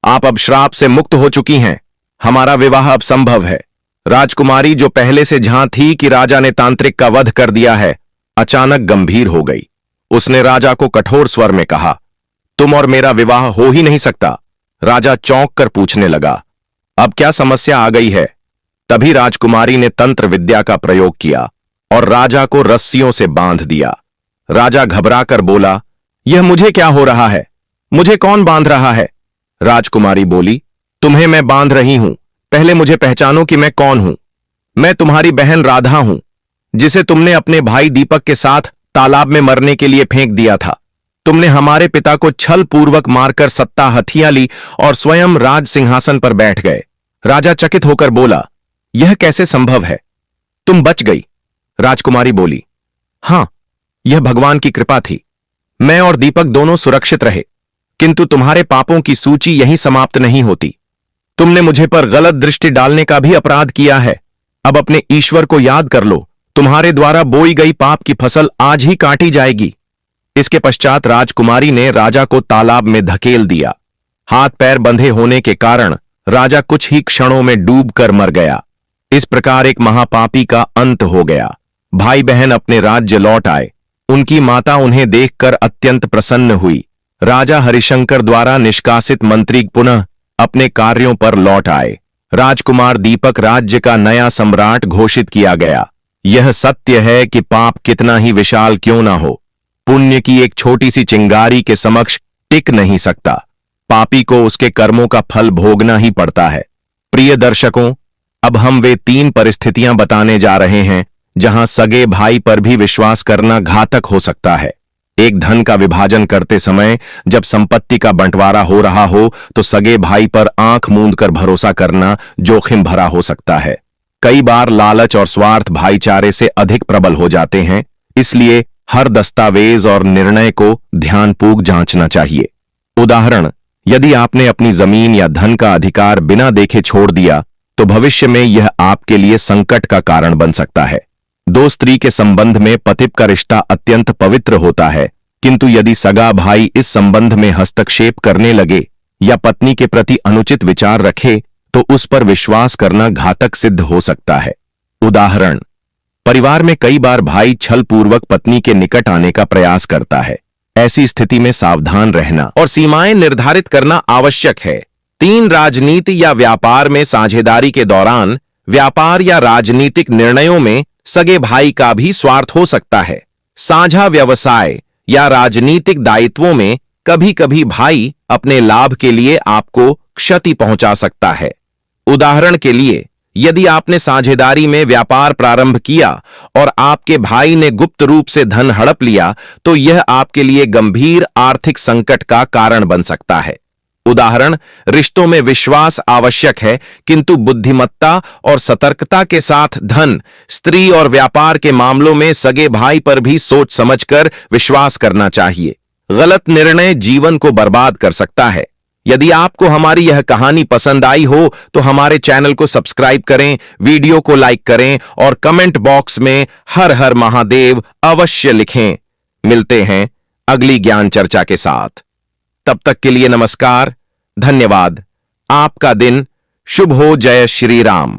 आप अब श्राप से मुक्त हो चुकी हैं, हमारा विवाह अब संभव है। राजकुमारी, जो पहले से झां थी कि राजा ने तांत्रिक का वध कर दिया है, अचानक गंभीर हो गई। उसने राजा को कठोर स्वर में कहा, तुम और मेरा विवाह हो ही नहीं सकता। राजा चौंक कर पूछने लगा, अब क्या समस्या आ गई है? तभी राजकुमारी ने तंत्र विद्या का प्रयोग किया और राजा को रस्सियों से बांध दिया। राजा घबराकर बोला, यह मुझे क्या हो रहा है? मुझे कौन बांध रहा है? राजकुमारी बोली, तुम्हें मैं बांध रही हूं, पहले मुझे पहचानो कि मैं कौन हूं। मैं तुम्हारी बहन राधा हूं, जिसे तुमने अपने भाई दीपक के साथ तालाब में मरने के लिए फेंक दिया था। तुमने हमारे पिता को छल पूर्वक मारकर सत्ता हथिया ली और स्वयं राज सिंहासन पर बैठ गए। राजा चकित होकर बोला, यह कैसे संभव है? तुम बच गई। राजकुमारी बोली, हां, यह भगवान की कृपा थी। मैं और दीपक दोनों सुरक्षित रहे, किंतु तुम्हारे पापों की सूची यहीं समाप्त नहीं होती। तुमने मुझे पर गलत दृष्टि डालने का भी अपराध किया है। अब अपने ईश्वर को याद कर लो, तुम्हारे द्वारा बोई गई पाप की फसल आज ही काटी जाएगी। इसके पश्चात राजकुमारी ने राजा को तालाब में धकेल दिया। हाथ पैर बंधे होने के कारण राजा कुछ ही क्षणों में डूबकर मर गया। इस प्रकार एक महापापी का अंत हो गया। भाई बहन अपने राज्य लौट आए। उनकी माता उन्हें देखकर अत्यंत प्रसन्न हुई। राजा हरिशंकर द्वारा निष्कासित मंत्री पुनः अपने कार्यों पर लौट आए। राजकुमार दीपक राज्य का नया सम्राट घोषित किया गया। यह सत्य है कि पाप कितना ही विशाल क्यों ना हो, पुण्य की एक छोटी सी चिंगारी के समक्ष टिक नहीं सकता। पापी को उसके कर्मों का फल भोगना ही पड़ता है। प्रिय दर्शकों, अब हम वे 3 परिस्थितियां बताने जा रहे हैं जहां सगे भाई पर भी विश्वास करना घातक हो सकता है। एक, धन का विभाजन करते समय जब संपत्ति का बंटवारा हो रहा हो तो सगे भाई पर आंख मूंद कर भरोसा करना जोखिम भरा हो सकता है। कई बार लालच और स्वार्थ भाईचारे से अधिक प्रबल हो जाते हैं, इसलिए हर दस्तावेज और निर्णय को ध्यानपूर्वक जांचना चाहिए। उदाहरण, यदि आपने अपनी जमीन या धन का अधिकार बिना देखे छोड़ दिया तो भविष्य में यह आपके लिए संकट का कारण बन सकता है। 2 स्त्री के संबंध में पति का रिश्ता अत्यंत पवित्र होता है, किंतु यदि सगा भाई इस संबंध में हस्तक्षेप करने लगे या पत्नी के प्रति अनुचित विचार रखे तो उस पर विश्वास करना घातक सिद्ध हो सकता है। उदाहरण, परिवार में कई बार भाई छलपूर्वक पत्नी के निकट आने का प्रयास करता है। ऐसी स्थिति में सावधान रहना और सीमाएं निर्धारित करना आवश्यक है। 3, राजनीति या व्यापार में साझेदारी के दौरान व्यापार या राजनीतिक निर्णयों में सगे भाई का भी स्वार्थ हो सकता है। साझा व्यवसाय या राजनीतिक दायित्वों में कभी कभी भाई अपने लाभ के लिए आपको क्षति पहुंचा सकता है। उदाहरण के लिए, यदि आपने साझेदारी में व्यापार प्रारंभ किया और आपके भाई ने गुप्त रूप से धन हड़प लिया तो यह आपके लिए गंभीर आर्थिक संकट का कारण बन सकता है। उदाहरण, रिश्तों में विश्वास आवश्यक है, किंतु बुद्धिमत्ता और सतर्कता के साथ धन, स्त्री और व्यापार के मामलों में सगे भाई पर भी सोच समझकर विश्वास करना चाहिए। गलत निर्णय जीवन को बर्बाद कर सकता है। यदि आपको हमारी यह कहानी पसंद आई हो तो हमारे चैनल को सब्सक्राइब करें, वीडियो को लाइक करें और कमेंट बॉक्स में हर हर महादेव अवश्य लिखें। मिलते हैं अगली ज्ञान चर्चा के साथ। तब तक के लिए नमस्कार, धन्यवाद। आपका दिन शुभ हो। जय श्री राम।